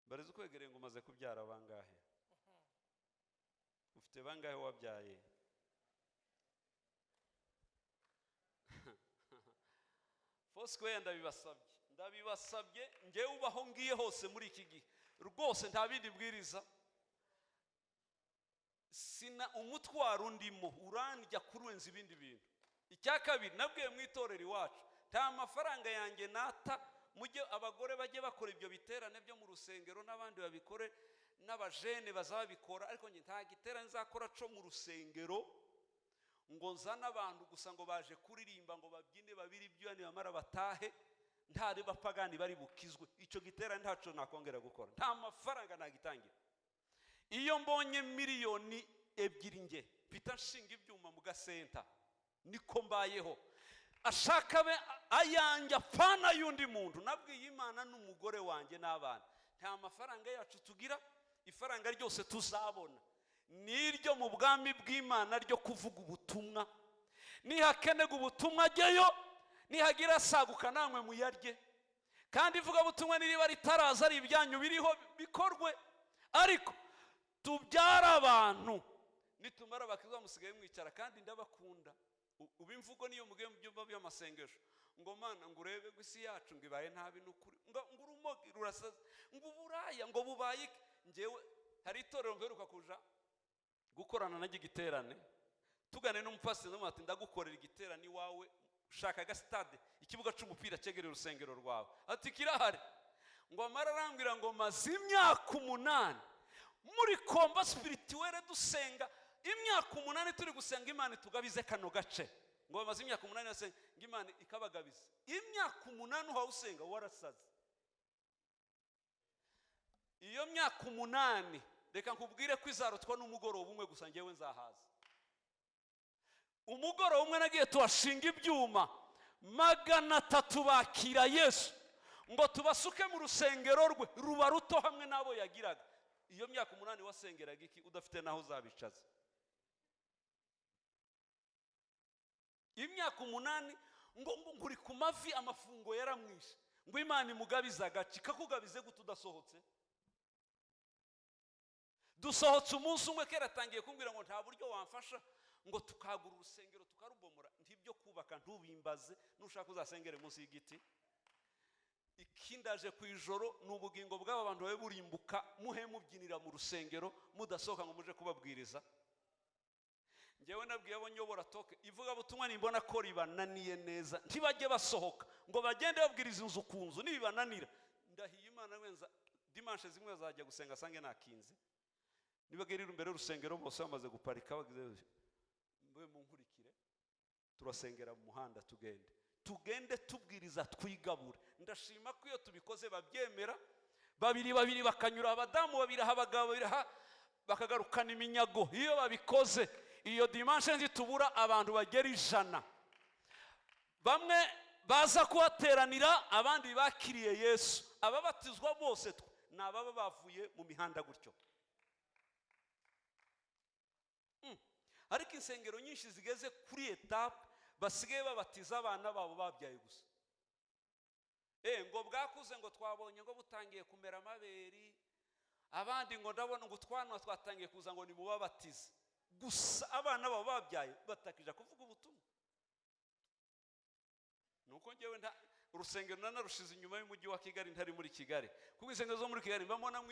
bareze kwegereye ngo umaze kubyara bangahe ufite bangahe wabyaye Foursquare ndabibasabye ngewe ubaho ngiye hose muri iki gihe rwose nta bindi bwiriza sina umutwaro ndimo urandya kurenza ibindi bintu icya kabiri nabwiye mu itorero iwacu nta mafaranga yanjye nata mujye abagore bajye bakora ibyo biterane byo mu rusengero n'abandi babikore n'abajene bazabikora ariko njye nta giterane nzakora cyo mu rusengero ngo nzana abantu gusa ngo baje kuririmba ngo babyine babiri ibyo bamara batahe ntari bapagani bari bukizwe icyo giterane ntaco nakongera gukora nta mafaranga nagitangira iyo mbonye miliyoni 2 nge pita nshinga ibyuma mu gasenta niko mbayeho ashaka be ayanja apana y'undi muntu nabwiye Imana n'umugore wanjye n'abana nta mafaranga yacu tugira ifaranga ryose tuzabona niryo mu bwami bw'Imana ryo kuvuga ubutumwa nihakenega ubutumwa ajyeyo nihagira saguka namwe muyarye kandi ivuga ubutumwa niriba ritaraza ari ibyanyu biriho bikorwe ariko tubyara abantu nitumara bakizwa musigaye mwicara kandi ndabakunda ubimvugo niyo mugiye mu byumba by'amasengesho ngo Mana ngo urebe gwisi yacu ngo ibaye ntabi n'ukuri ngo urumogi rurasaza ngo uburaya ngo bubaye ngewe hari itorero mperuka kuja gukorana na giterane tugane n'umupasiteri n'umati ndagukorera igiterane iwawe ushaka ga stade ikibuga cy'umupira cyegereye urusengero rwawe ati kirahari ngo amara arambwira ngo maze imyaka 8 muri komba spirituelle dusenga imyaka 8 turi gusenga Imana tugabize kano gace ngo bamaze imyaka 8 yasenga Imana ikabagabiza imyaka 8 uha usenga warasaze iyo myaka 8 reka nkubwire ko izarutwa n'umugoroba umwe gusa ngewe nzahaza umugoroba umwe nagiye tuhashinga ibyuma 300 bakira Yesu ngo tubasuke mu rusengero rwe ruba ruto hamwe nabo yagiraga iyo myaka 8 wasengeraga iki udafite naho uzabicaza imyaka 8 ngo nguri ku mavi amafungo yaramwishe ngo Imana imugabiza agaci kakugabize gutu udasohotse dusohotse umunsi umwe kera atangiye kumbwira ngo nta buryo wamfasha ngo tukagura urusengero tukarubomora ntibyo kubaka ntubimbaze nushaka uzasengere munsi y'igiti ikindaje ku ijoro n'ubugingo bw'aba bantu babe burimbuka muhe mubyinira mu rusengero mudasohoka ngo muje kubabwiriza ngewe nabwiye abo nyobora toke ivuga butumwa nimbona ko ribananiye neza ntibajye basohoka ngo bagende babwiriza inzu ku nzu nibibananira ndahiye Imana wenza dimanche zimwe zajya gusenga sange nakinze nibagerira imbere y'urusengero bose bamaze guparika bagize mbe munkurikire turasengera mu muhanda tugende tubwiriza twigabure. Ndashima ko iyo tubikoze babyemera babiri bakanyura abadamu babiri abagabo babiri bakagarukana iminyago. Iyo babikoze iyo dimanche ntitubura abantu bagera 100 bamwe baza kuhateranira abandi bakiriye Yesu. Ababatizwa bose nababa bavuye mu mihanda gutyo. Ariko insengero nyinshi zigeze kuri etape basigaye babatiza abana babo babyaye gusa. Ngo bwakuze ngo twabonye ngo butangiye kumera amaberi abandi ngo ndabona ngo twanwa twatangiye kuza ngo ni mubabatize gusa abana babo babyaye batakija kuvuga ubutumwa. Nuko ngewe urusengero nanarushize inyuma y'umujyi wa Kigali ntari muri Kigali kuko insengero zo muri Kigali mbamona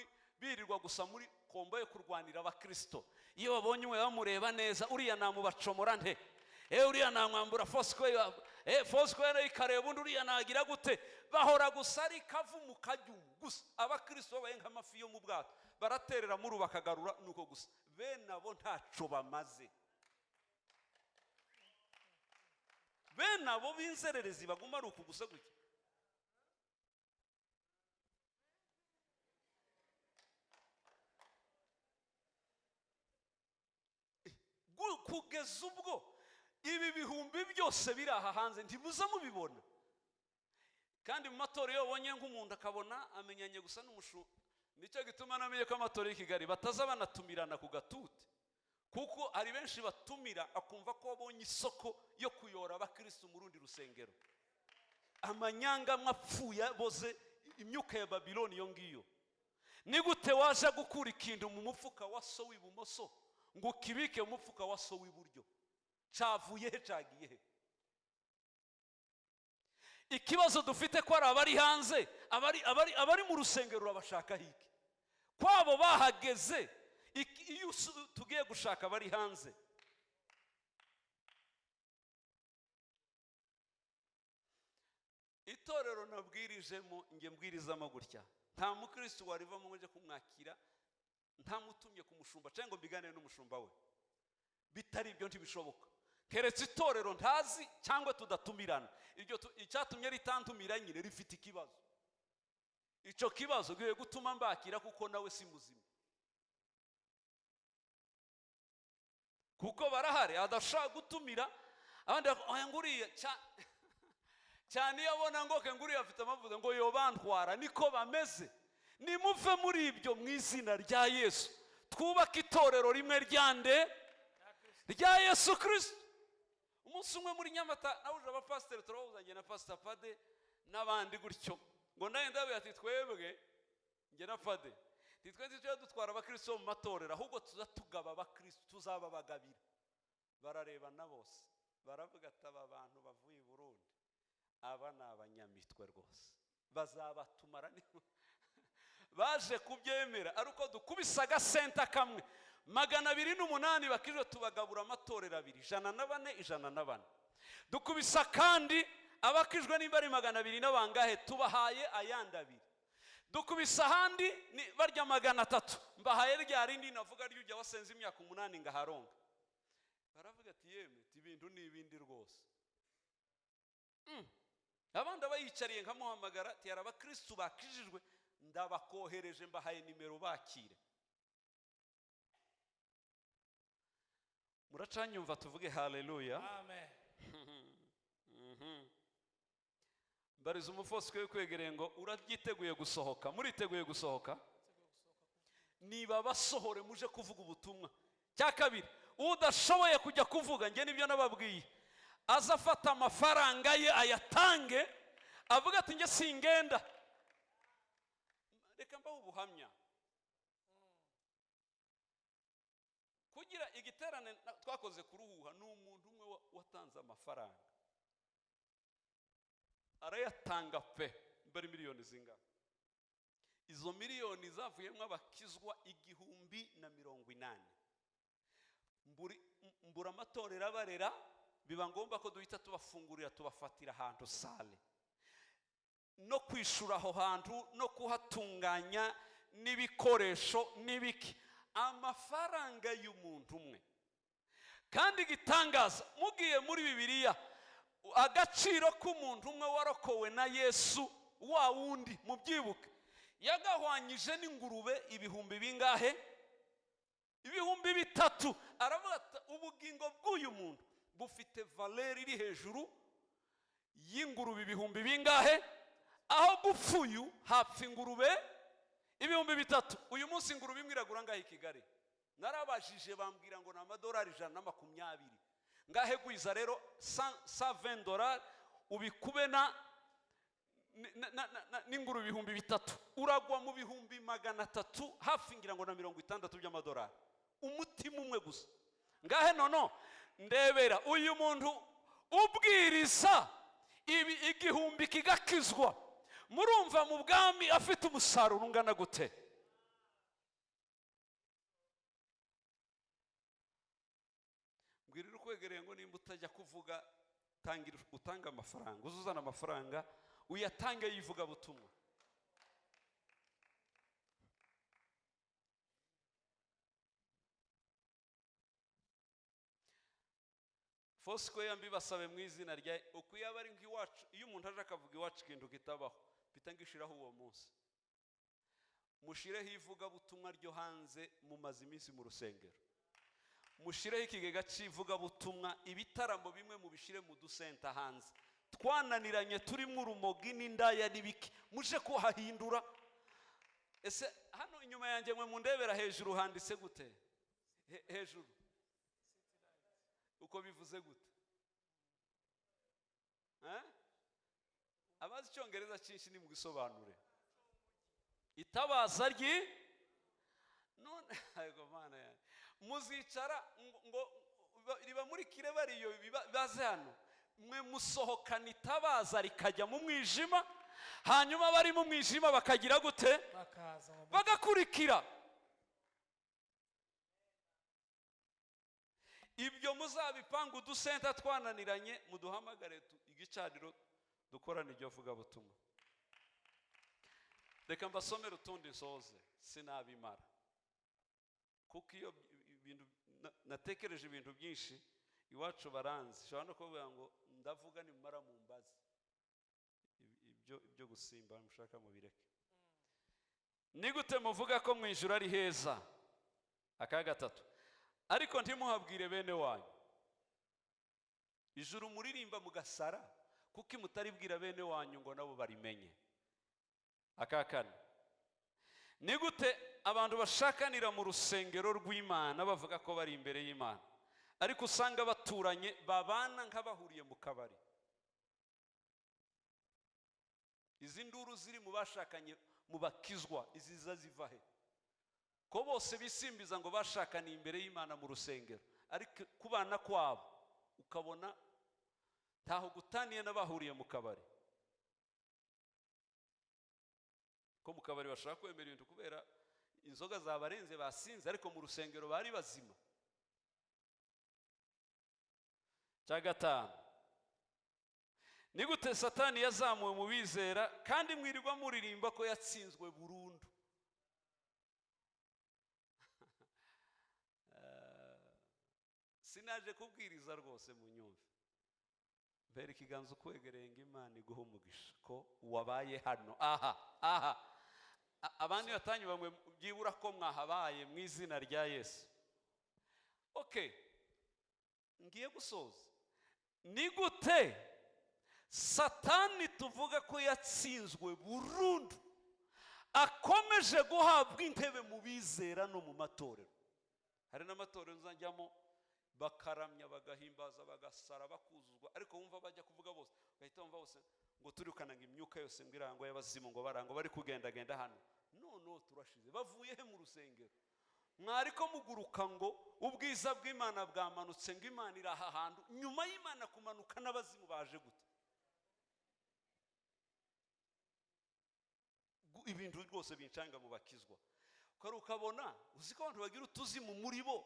birirwa gusa muri komba yo kurwanira abakristo. Iyo babonye umwe bamureba neza uriya namubacomora nte uriya namwambura Foursquare ikareba undi uriya nagira gute bahora gusa ari kavu mu kajyumu gusa. Abakristo babaye nk'amafi yo mu bwato baraterera muri bakagarura nuko gusa bene abo ntaco bamaze. Bene abo b'inzererezi baguma ari uku gusa gutya. Kugeza ubwo ibi bihumbi byose biri aha hanze ntibuza mubibona. Kandi mu matora iyo bonye nk'umuntu akabona amenyanye gusa n'umushu. Nicyo gituma namenye ko amatora y'Kigali bataza banatumirana ku gatute kuko ari benshi batumira akumva ko babonye isoko yo kuyora abakristo mu rundi rusengero. Amanyanga mwapfuye boze imyuka ya Babiloni yo ngiyo. Ni gute waje gukura ikintu mu mufuka wa so w'ibumoso ngo kibike mu mufuka wa so w'iburyo? Cavuye he cagiye he? Ikibazo dufite ko abari hanze abari mu rusengero rabashaka hiki kwabo bahageze. Iyo tugiye gushaka abari hanze itorero nabwirijemo nge mbwirizamo gutya nta mukristo wariva mu nje kumwakira nta mutumye kumushumba cyangwa mbigane n'umushumba we bitari ibyo ntibishoboka keretse itorero ntazi cyangwa tudatumirana. Iryo icyatumye ritantumira nyine rifite ikibazo. Ico kibazo giye gutuma mbakira kuko nawe si muzima kuko barahari adashaka gutumira abandi nguriye cyane yabona ngo ke nguriye afite amavuze ngo yo bantwara niko bameze. Nimuve muri ibyo mu izina rya Yesu twubaka itorero rimwe ryande rya Yesu Kristo. Umunsi umwe muri Nyamata nawuje abapasiteri turabuzanye na Pastor Fade n'abandi gutyo ngo ndaye ati twebwe nge na Fade titwe dutwara abakristo mu matorero ahubwo tuzatugaba abakristo tuzaba bagabira. Bararebana bose baravuga ati aba bantu bavuye i Burundi aba n'abanyamitwe rwose bazabatumara baje kubyemera aruko dukubisa agasenta kamwe 208 bakije tubagabura amatorero 204 dukubisa kandi abakijwe nimba ari 200 n'abangahe tubahaye ayanda 2 dukubisa handi ni barya 300 mbahaye rya rindi navuga ryujya wasenze imyaka 8 ngaharonga. Baravuga ati yeme ibintu n'ibindi rwose. Abandi bayicariye nkamuhamagara ati yara abakristo bakijijwe ndabakohereje mbahaye nimero bakire. Muracanyumva tuvuge haleluya. Amen. Bariza umufoswe kwegereye ngo urabyiteguye gusohoka. Muriteguye gusohoka? Niba basohore muje kuvuga ubutumwa. Cya kabiri udashoboye kujya kuvuga nge nibyo nababwiye azafata amafaranga ye ayatange avuga ati nge singenda. Reka mbaho ubuhamya kugira igiterane twakoze kuruhuha n'umuntu umwe watanze amafaranga arayatanga pe mbari miliyoni zingahe. Izo miliyoni zavuyemo abakizwa 1080 mbura amatorero abarera, biba ngombwa ko duhita tubafungurira tubafatira ahantu sale no kwishura aho hantu no kuhatunganya n'ibikoresho n'ibiki, amafaranga y'umuntu umwe. Kandi gitangaza mugiye muri Bibiliya, agaciro k'umuntu umwe warokowe na Yesu wa wundi mubyibuke, yagahwanyije n'ingurube ibihumbi bingahe? Ibihumbi 3. Aravuga ati ubugingo bw'uyu muntu bufite valeur iri hejuru y'ingurube ibihumbi bingahe? Aho gupfuyu hapfa ingurube ibihumbi 3. Uyu munsi ingurube imwe iragura ngahe i Kigali? Narabajije bambwira ngo na amadolari 120. Ngahe gwiza rero $120 ubikube n'ingurube ibihumbi 3, uragwa mu bihumbi 300, hafi ngira ngo na 60 by'amadolari. Umutima umwe gusa. Ngahe nono ndebera uyu muntu ubwiriza ibi igihumbi kigakizwa, murumva mu bwami afite umusaruro ungana gute? Mbwirira ukwegereye ngo nimba utajya kuvuga tangira utanga amafaranga, uzuzana amafaranga uyatange yivuga butumwa. Fosco yambi basabe mu izina rya ukuyaba ari nk'iwacu. Iyo umuntu aje akavuga iwacu ikintu kitabaho bitangishiraho uwo munsi, mushireho ivuga butumwa ryo hanze mumaze iminsi mu rusengero, mushireho ikigega cy'ivuga butumwa, ibitaramo bimwe mu bishire mu dusenta hanze, twananiranye turimo urumogi n'indaya n'ibiki, muje kuhahindura. Ese hano inyuma yanjye mwe mundebera hejuru handitse gute? Hejuru uko bivuze gute? Abazi icyongereza cyinshi ni mugisobanure. Itabaza none ayego mana yanjye, muzicara ngo riba muri kire bariyo baze hano, mwe musohokana itabaza rikajya mu mwijima, hanyuma bari mu mwijima bakagira gute? Bagakurikira. Ibyo muzabipanga udusenta twananiranye, muduhamagare igicaniro dukorana iryo vuga butumwa. Reka mbasomere utundi nsoze sinabimara, kuko iyo ibintu natekereje ibintu byinshi iwacu baranzi. Shobora no kuvuga ngo ndavuga nimara mu mbazi ibyo gusimba mushaka mubireke. Ni gute muvuga ko mu ijuru ari heza? Aka gatatu. Ariko ntimuhabwire bene wanyu. Ijuru muririmba mugasara kuko mutaribwira bene wanyu ngo nabo barimenye. Aka kane. Ni gute abantu bashakanira mu rusengero rw'Imana bavuga ko bari imbere y'Imana, ariko usanga baturanye babana nk'abahuriye mu kabari? Izi nduru ziri mu bashakanye mu bakizwa iziza zivahe? Ko bose bisimbiza ngo bashakaniye imbere y'Imana mu rusengero, ariko kubana kwabo ukabona ntaho gutaniye n'abahuriye mu kabari. Ko mu kabari bashaka kwemera ibintu kubera inzoga zabarenze basinze, ariko mu rusengero bari bazima. Cya gatanu. Ni gute Satani yazamuwe mu bizera kandi mwirirwa muririmba ko yatsinzwe burundu? Sinaje kubwiriza rwose mu nyumve. Mbere ikiganza ukwegereye ngo Imana iguhe umugisha ko wabaye hano. Aha abandi batanyu bamwe byibura ko mwahabaye mu izina rya Yesu. Okay, ngiye gusoza. Ni gute Satani tuvuga ko yatsinzwe burundu akomeje guhabwa intebe mu bizera no mu matorero? Hari n'amatorero nzajyamo bakaramya bagahimbaza bagasara bakuzuzwa, ariko wumva bajya kuvuga bose bahita bumva bose ngo turukana ngo imyuka yose ngo irango y'abazimu ngo barango bari kugendagenda hano. No turashize. Bavuye he mu rusengero? Mwari ko muguruka ngo ubwiza bw'Imana bwamanutse ngo Imana iri aha hantu, nyuma y'Imana kumanuka n'abazimu baje gute? Ibintu rwose bincanga mu bakizwa. Ukabona uzi ko abantu bagira utuzimu muri bo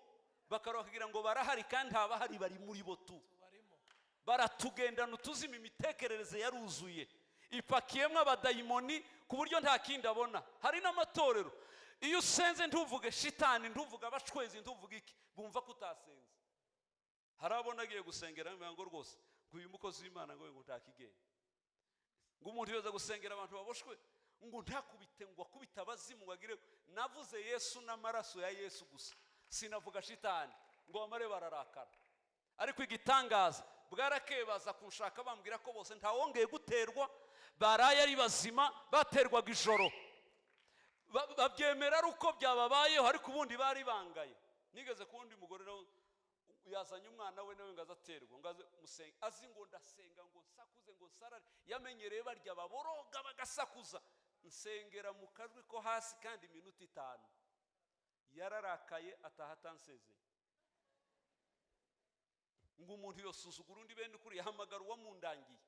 bakagira ngo barahari kandi ntabahari, bari muri bo tu. tubarimo. Baratugendana utuzima, imitekerereze yaruzuye, ipakiyemo abadayimoni ku buryo nta kindi abona. Hari n'amatorero iyo usenze ntuvuge shitani, ntuvuge abashwezi, ntuvuge iki, bumva ko utasenze. Harabona agiye gusengera ngo rwose ngo uyu mukozi w'Imana ngo ntakigenda, ngo umuntu yoza gusengera abantu baboshwe ngo ntakubite, ngo akubite abazimu, ngo agire navuze Yesu n'amaraso ya Yesu gusa, sinavuga shitani, ngo bamare bararakara. Ariko igitangaza bwarakeye baza kunshaka bambwira ko bose ntawongeye guterwa, baraye ari bazima, baterwaga ijoro, babyemera ari uko byababayeho, ariko ubundi bari bangaye. Nigeze ku wundi mugore nawe yazanye umwana we nawe ngo azaterwa, ngo aze musenga, azi ngo ndasenga, ngo nsakuze, ngo nsarare, yamenyereye barya baboroga bagasakuza, nsengera mu kajwi ko hasi kandi iminota 5 yararakaye ataha atansezeye. Ngo umuntu yosuzugura undi bene ukuri yahamagara uwo mundangiye.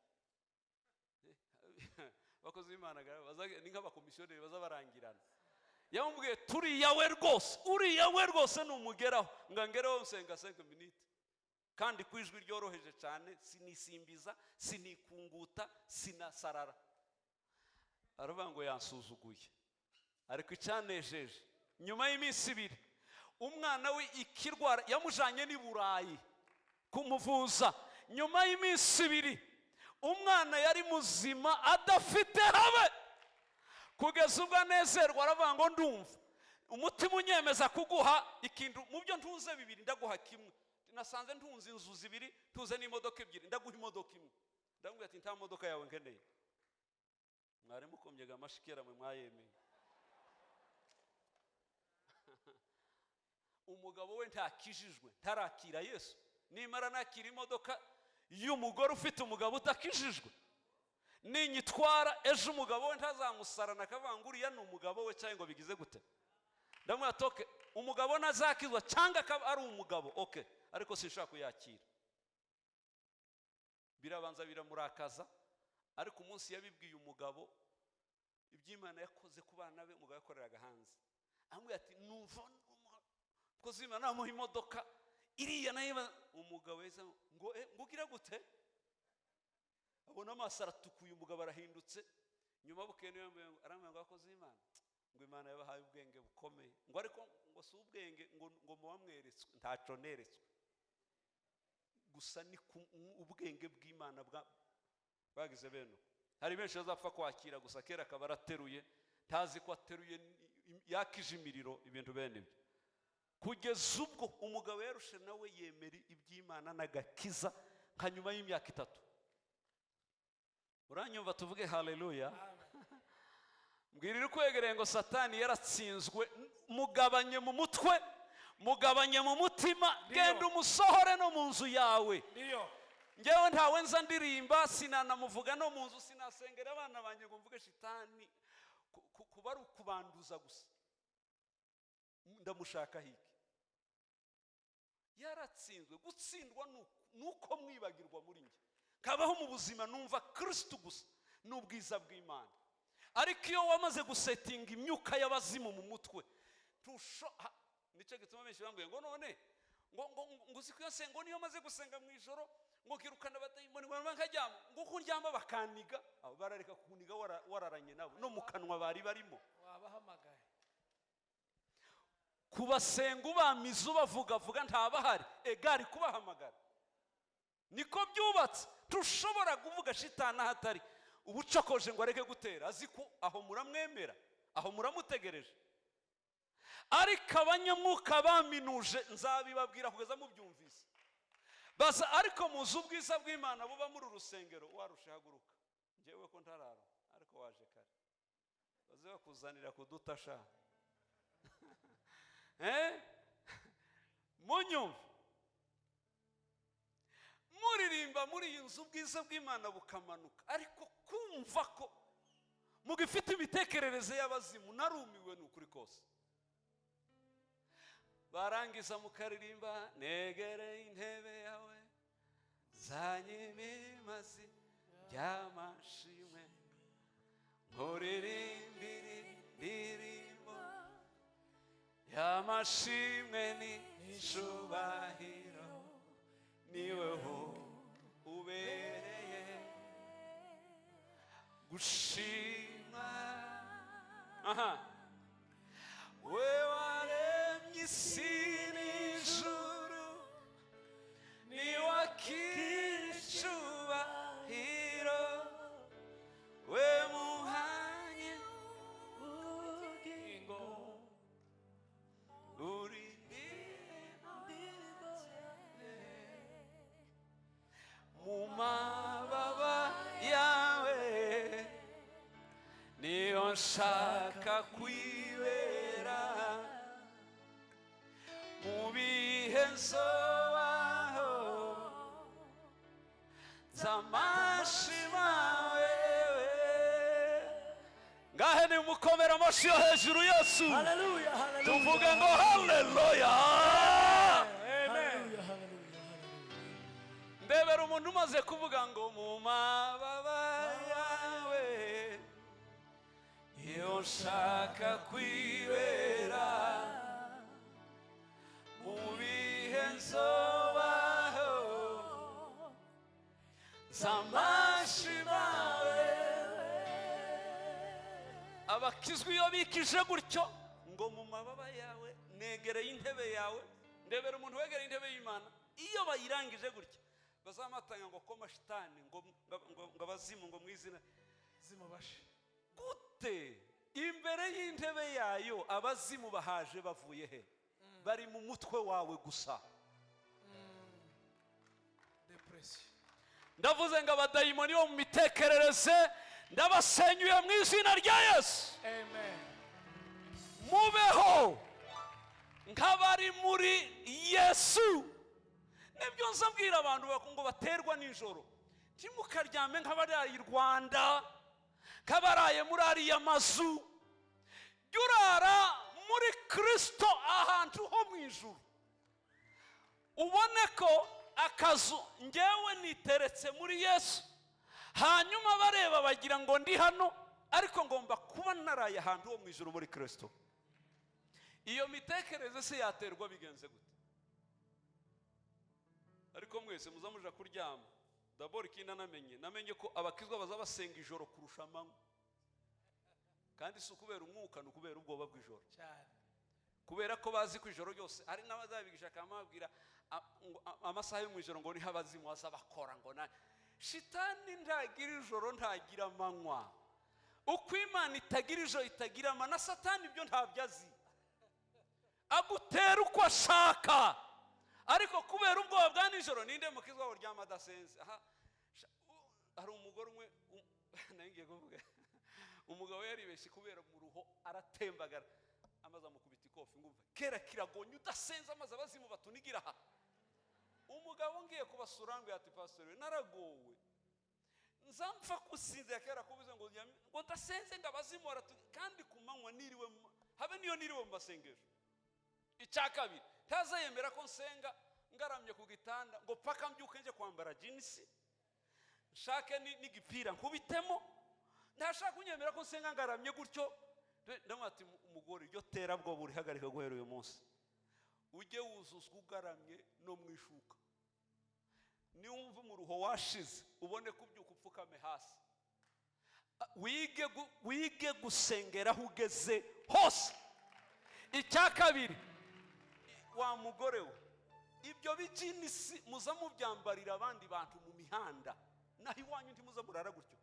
Bakoze Imana ni nk'abakomisiyoneri baza barangirana, yamubwiye turiya we rwose, uriya we rwose numugeraho, ngangereho nsenga 5 minutes kandi kwijwi ryoroheje cyane, sinisimbiza, sinikunguta, sinasarara. Aravuga ngo yansuzuguye. Ariko icyanejeje, nyuma y'iminsi 2 umwana we ikirwara yamujanye ni Burayi kumuvuza. Nyuma y'iminsi 2 umwana yari muzima adafite habe, kugeza ubwo anezerwa. Aravuga ngo ndumva umutima unyemeza kuguha ikintu mu byo ntuze 2, ndaguha kimwe. Nasanze ntunze inzu 2, tuze n'imodoka 2, ndaguha imodoka 1. Ndamubwira ati nta modoka yawe nkeneye. Mwari mukomyega amashikera mwe mwayemeye. Umugabo we ntakijijwe, ntarakira Yesu. Nimara nakira imodoka y'umugore ufite umugabo utakijijwe, ninyitwara ejo umugabo we ntazamusarana akavuga uriya ni umugabo we cyangwa ngo bigize gute. Ndamwatoke umugabo nazakizwa cyangwa akaba ari umugabo, okay, ariko sinshaka kuyakira. Birabanza biramurakaza, ariko umunsi yabibwiye umugabo iby'Imana yakoze ku bana be, umugabo yakoreraga hanze, amubwira ati numva koze Imana namuha imodoka iriya nayo. Umugabo yeza ngo ngugira gute, abona amaso aratukuye, umugabo arahindutse. Nyuma bukeye niyo aramwe ngo akoze Imana, ngo Imana yabahaye ubwenge bukomeye, ngo ariko ngo si ubwenge ngo mubamweretswe, ntaco neretswe gusa ni ubwenge bw'Imana bwagize beno. Hari benshi bazapfa kwakira gusa, kera akaba arateruye, ntazi ko ateruye yakije imiriro, ibintu bene ibyo. Kugeza ubwo umugabo yarushe nawe yemera iby'Imana n'agakiza nka nyuma y'imyaka 3. Uranyumva tuvuge haleluya? Mbwirira kwegereye ngo Satani yaratsinzwe, mugabanye mu mutwe, mugabanye mu mutima, genda umusohore no mu nzu yawe. Ngewe ntawe nza ndirimba, sinanamuvuga no mu nzu, sinasengera abana banjye ngo mvuge shitani, kuba ari ukubanduza gusa. Ndamushaka hiki. Yaratsinzwe. Gutsindwa nuko mwibagirwa muri nge. Kabaho mu buzima numva Kristo gusa n'ubwiza bw'Imana. Ariko iyo wamaze gusetinga imyuka y'abazimu mu mutwe, nico gituma benshi bambwiye ngo none ngo zikuyo sengo niyo maze gusenga mu ijoro ngo kirukana batayimoni ngo nkajyamo ngo kuryama bakaniga. Abo barareka kuniga wararanye nabo no mu kanwa bari barimo. Wabahamagaye kubasenga ubamiza ubavuga ntabahari, egari kubahamagara. Niko byubatse. Tushobora kuvuga shitani hatari ubucokoje ngo areke gutera, azi ko aho muramwemera, aho muramutegereje. Ariko abanyamwuka baminuje nzabibabwira kugeza mu byumvise. Basa ariko muzi ubwiza bw'Imana buba muri urusengero, warushe haguruka. Njewe ko ntarara ariko waje kare. Baze bakuzanira kudutasha. Munyumva muririmba muri iyi nzu ubwiza bw'Imana bukamanuka, ariko kumva ko mugifite imitekerereze y'abazimu narumiwe n'ukuri kose. Barangiza mukaririmba negereye intebe yawe zanye imimazi by'amashimwe nkuririmbire ndirimbo y'amashimwe n'icubahiro niweho ubereye gushima. We waremye isi n'ijuru niwakira icubahiro, we muhanye ubugingo uri mu mababa yawe niyo nshaka kwibera, mu bihe nzobaho nzamashima wewe. Ngahe nimukomera amashyi yo hejuru Yesu, Hallelujah, hallelujah. tuvuge ngo haleluya. Amen. Ndebera umuntu umaze kuvuga ngo mu mababa yawe iyo nshaka kwibera, mu bihe nzobaho nzamashima wewe. Abakizwa iyo bikije gutyo ngo mu mababa yawe negereye intebe yawe, ndebera umuntu wegereye intebe y'Imana, iyo bayirangije gutya bazamatanga ngo koma shitani ngo abazimu ngo mwizina Zimubashe. gute imbere y'intebe yayo abazimu bahaje bavuye he? Bari mu mutwe wawe gusa. Depression. Ndavuze ngo abadayimoni bo mu mitekerereze ndabasenyuye mu izina rya Yesu. Amen. Mubeho nk'abari muri Yesu. Nibyo nzabwira abantu ngo baterwa nijoro, ntimukaryame nk'abaraye i Rwanda, nk'abaraye muri ariya mazu. Jya urara muri Kristo ahantu ho mu ijuru, ubone ko akazu ngewe niteretse muri Yesu, hanyuma bareba bagira ngo ndi hano, ariko ngomba kuba naraye ahantu ho mu ijuru muri Kristo. Iyo mitekerereze se yaterwa bigenze gute? Ariko mwese muzamuja kuryama, d'abord ikindi namenye ko abakizwa bazabasenga ijoro kurusha amanywa, kandi si ukubera umwuka, ni ukubera ubwoba bw'ijoro cyane, kubera ko bazi ko ijoro ryose ari n'abazabigisha akamabwira amasaha yo mu ijoro ngo niho abazimu bazabakora, ngo na shitani ntagira ijoro ntagira amanywa. Uko Imana itagira ijoro itagira amanywa, na Satani ibyo ntabyo azi, agutera uko ashaka. Ariko kubera ubwoba bwa nijoro, ninde mukizwa uryama adasenze? Hari umugore umwe nangiye kuvuga, umugabo yaribeshye kubera mu ruho aratembagara, amaze amukubita ikofi ngumva kera kiragonye udasenze amaze abazimu batunigira aha. Umugabo ngiye kubasura ngo ati pastor naragowe, nzamfa kusinze kera kubuze ngo ndasenze ngo abazimu kandi kumanywa niriwe habe niyo niriwe mu masengesho. Icya kabiri, ntazayemera ko nsenga ngaramye ku gitanda ngo paka mbyuke nje kwambara jeans nshake n'igipira nkubitemo. Ntashaka kunyemera ko nsenga ngaramye gutyo. Ndamwati umugore iryo tera bwo buri hagarika guhera uyu munsi, ujye wuzuzwa ugaramye no mwishuka. Niwumva umuruho washize ubone kubyuka upfukame hasi, wige gusengera aho ugeze hose. Icya kabiri, wa mugore we, ibyo bijinisi muza mubyambarira abandi bantu mu mihanda, naho iwanyu ntimuza murara gutyo.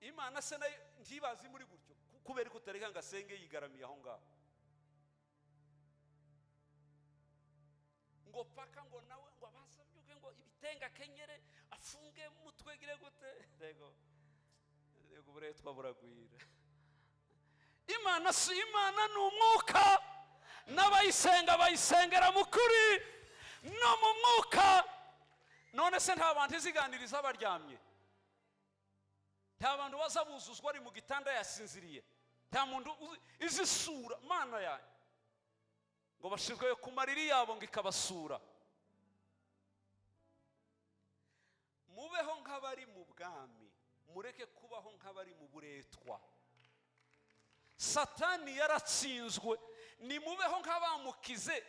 Imana se nayo ntibazi muri gutyo, kubera ko utareka ngo asenge yigaramiye aho ngaho, ngo paka ngo nawe ngo abasabyuke ngo ibitenga kenyere afunge mutwe gire gute. Rego uburetwa buragwira. Imana si Imana ni umwuka, n'abayisenga bayisengera mu kuri no mu mwuka. None se nta bantu iziganiriza baryamye? Nta bantu baza buzuzwa ari mu gitanda yasinziriye? Nta muntu izisura Mana yanyu ngo bashizwe ku mariri yabo ngo ikabasura? Mubeho nk'abari mu bwami, mureke kubaho nk'abari mu buretwa. Satani yaratsinzwe, nimubeho nk'abamukize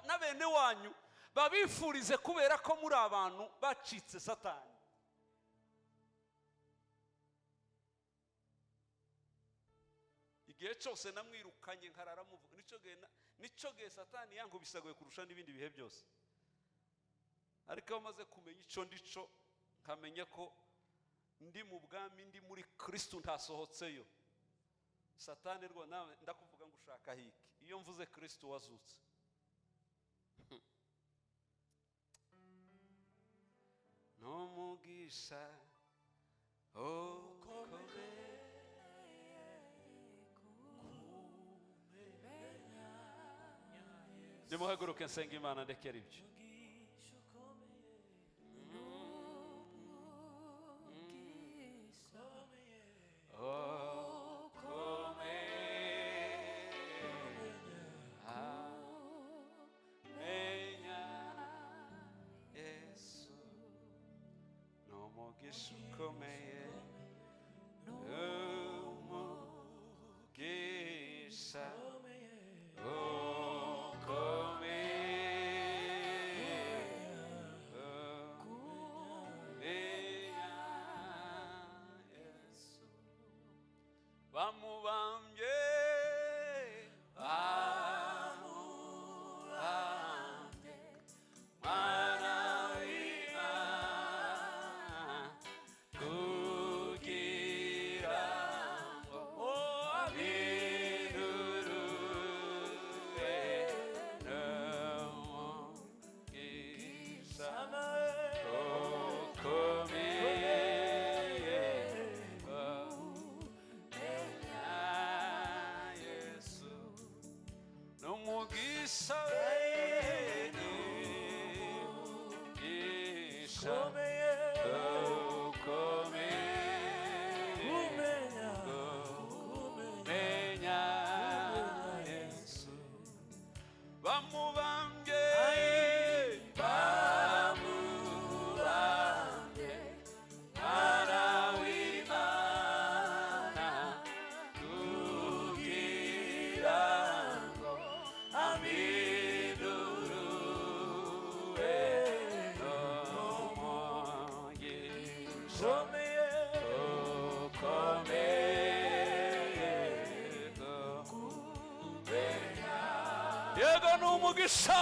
na bene wanyu babifurize, kubera ko muri abantu bacitse Satani. Igihe cyose namwirukanye nkarara muvuga, nico gihe Satani yankubisagoye kurusha n'ibindi bihe byose. Ariko bamaze kumenya ico ndico, nkamenya ko ndi mu bwami, ndi muri Kristo, ntasohotseyo, Satani rwo nawe ndakuvuga ngo ushaka hiki. Iyo mvuze Kristo wazutse, no mugisha nimuhaguruke nsenga Imana ndekera ibyo. Yego n'umugisha,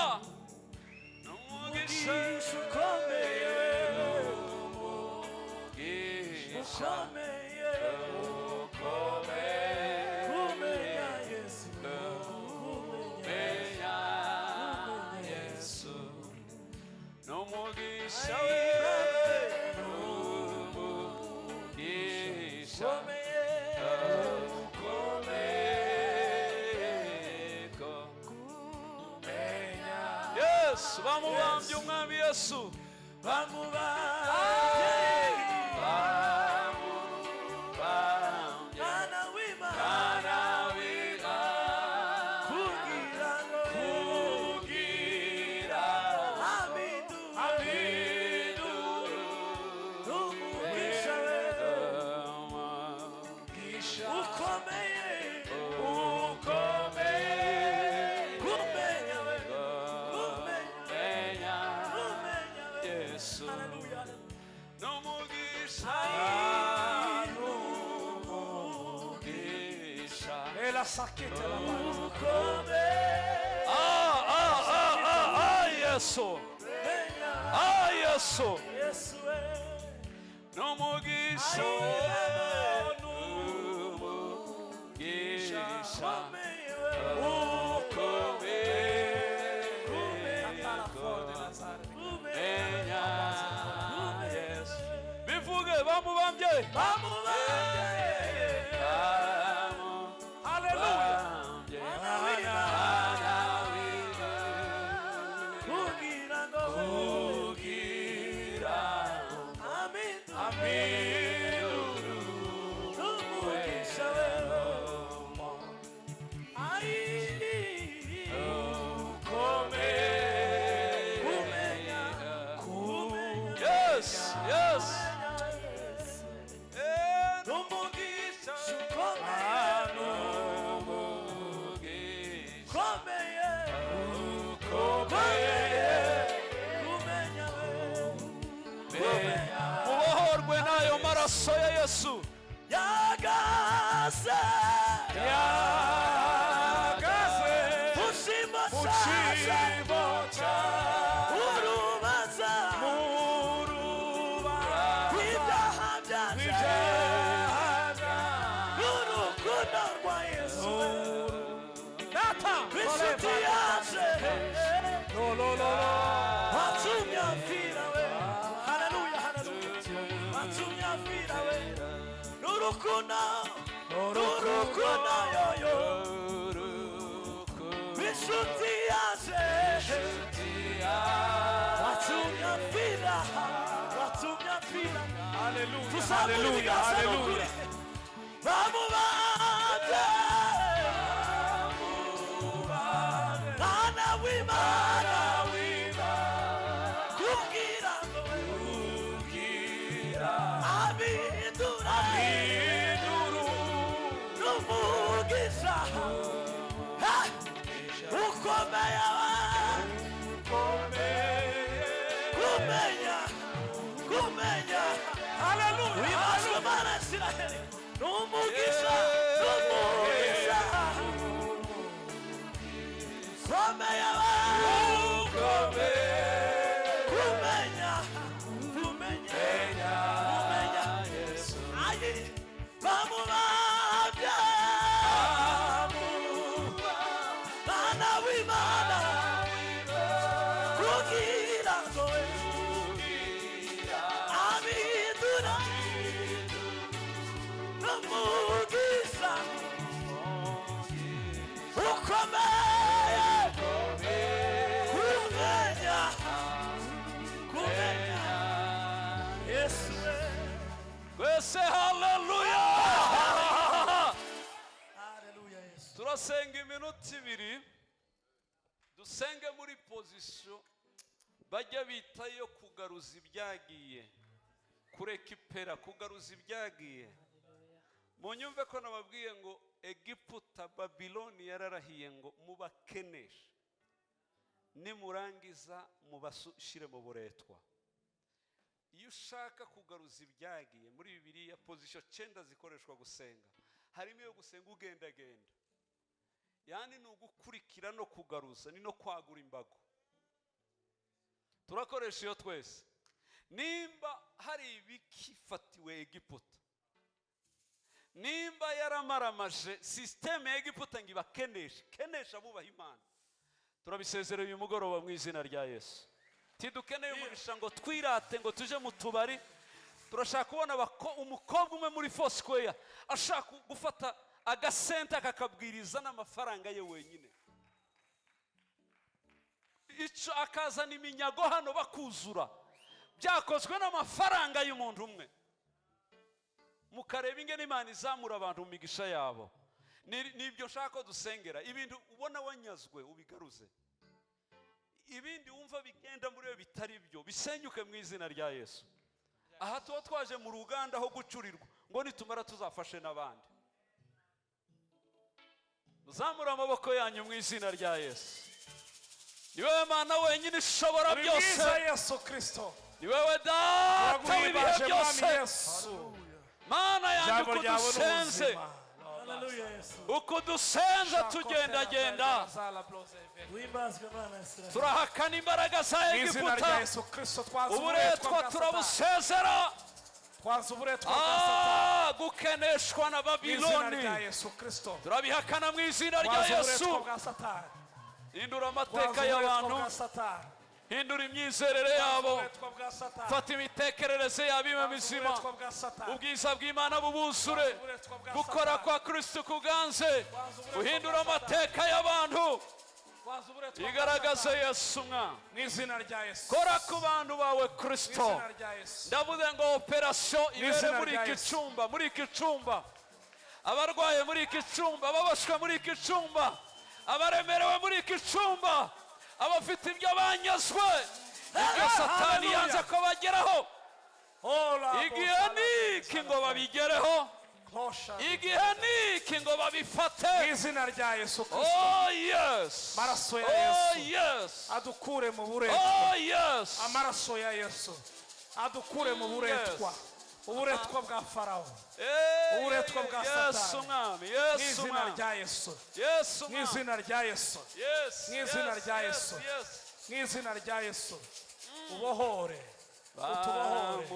n'umugisha ukomeye, n'umugisha ukomeye, kumenya Yesu, kumenya Yesu, n'umugisha we, n'umugisha ukomeye. Bamubambye umwami Yesu, bamubambye, Mwana w'Imana, kugira umugisha we, ukomeye, kumenya we, la saqueta la mano. Yesu. Yesu. No mugisha. No mugisha. Bivuge bamubambye. amaraso ya Yesu yagaze yagaze mushimo mu cyaje cyimbo cyawe urubanza mu rubanza ibyaha byaje rw'ibyaha urukundo rwa Yesu data inshuti yaje watumye apfira we haleluya haleluya watumye apfira we n'urukundo yoyo inshuti yaje watumye apfira haleluya haleluya haleluya bamubande mwana w'Imana kubwira ngo abindura n'umugisha ukomeye kumenya wibazwe Mana Isiraheli n'umugisha komeye kumenya ayi bamubambye Mwana w'Imana kugira ngo abindura n'umugisha ukomeye kumenya Yesu twese haleluya haleluya Yesu turasenga iminota ibiri dusenge muri pozisiyo bajya bita yo kugaruza ibyagiye kurekipera kugaruza ibyagiye munyumve ko nababwiye ngo Egiputa Babiloni yararahiye ngo mubakeneshe nimurangiza mubashyire mu buretwa. Iyo ushaka kugaruza ibyagiye muri Bibiliya pozisiyo 9 zikoreshwa gusenga harimo yo gusenga ugendagenda, yani ni ugukurikira no kugaruza ni no kwagura imbago. Turakoresha iyo twese nimba hari ibikifatiwe Egiputa, nimba yaramaramaje systeme ya Egiputa ngo ibakeneshe kenesha abubaha Imana, turabisezerera uyu mugoroba mu izina rya Yesu. Tidukeneye umugisha ngo twirate ngo tuje mu tubari. Turashaka kubona umukobwa umwe muri Foursquare ashaka gufata agasenta akakabwiriza n'amafaranga ye wenyine, icyo akazana iminyago hano bakuzura, byakozwe n'amafaranga y'umuntu umwe. Mukareba ingene Imana izamura abantu mu migisha yabo. Nibyo nshaka ko dusengera. Ibintu ubona wanyazwe ubigaruze, ibindi wumva bigenda muri yo bitari byo bisenyuke mu izina rya Yesu. Aha tuba twaje mu ruganda aho gucurirwa ngo nitumara tuzafashe n'abandi. Muzamura amaboko yanyu mu izina rya Yesu. Ni wewe Mana wenyine ishobora byose, Yesu Kristo. ni wewe Data w'ibihe byose. Mana yanyu kudusenze, uko dusenze tugendagenda, turahakana imbaraga za Egiputa. Uburetwa turabusezera, gukeneshwa na Babiloni turabihakana mu izina rya Yesu. Hindura amateka y'abantu, hindura imyizerere yabo, fata imitekerereze yabo ibe mizima, ubwiza bw'Imana bubuzure, gukora kwa Kristo kuganze, uhindura amateka y'abantu, igaragaze Yesu mwa n'izina rya Yesu. Kora ku bantu bawe Kristo. Ndavuze ngo operasiyo ibere muri iki cyumba, muri iki cyumba, abarwaye muri iki cyumba, ababashwe muri iki cyumba, abaremerewe muri iki cyumba, abafite ibyo banyazwe, ibyo Satani yanze ko bageraho, igihe niki ngo babigereho, igihe niki ngo babifate. Izina rya Yesu Kristo. Oh yes. Amaraso ya Oh Yesu. yes. Adukure mu buretwa. Oh yes. Amaraso ya Yesu adukure mu buretwa. uburetwa bwa farawo Eh, uburetwa bwa Yesu Satani. mwami, mu Yesu izina mwami, rya Yesu, Yesu mu mwami. izina rya Yesu, Yes, mu izina yes, rya yes, Yesu. yes. mu izina rya Yesu, ubohore utubohore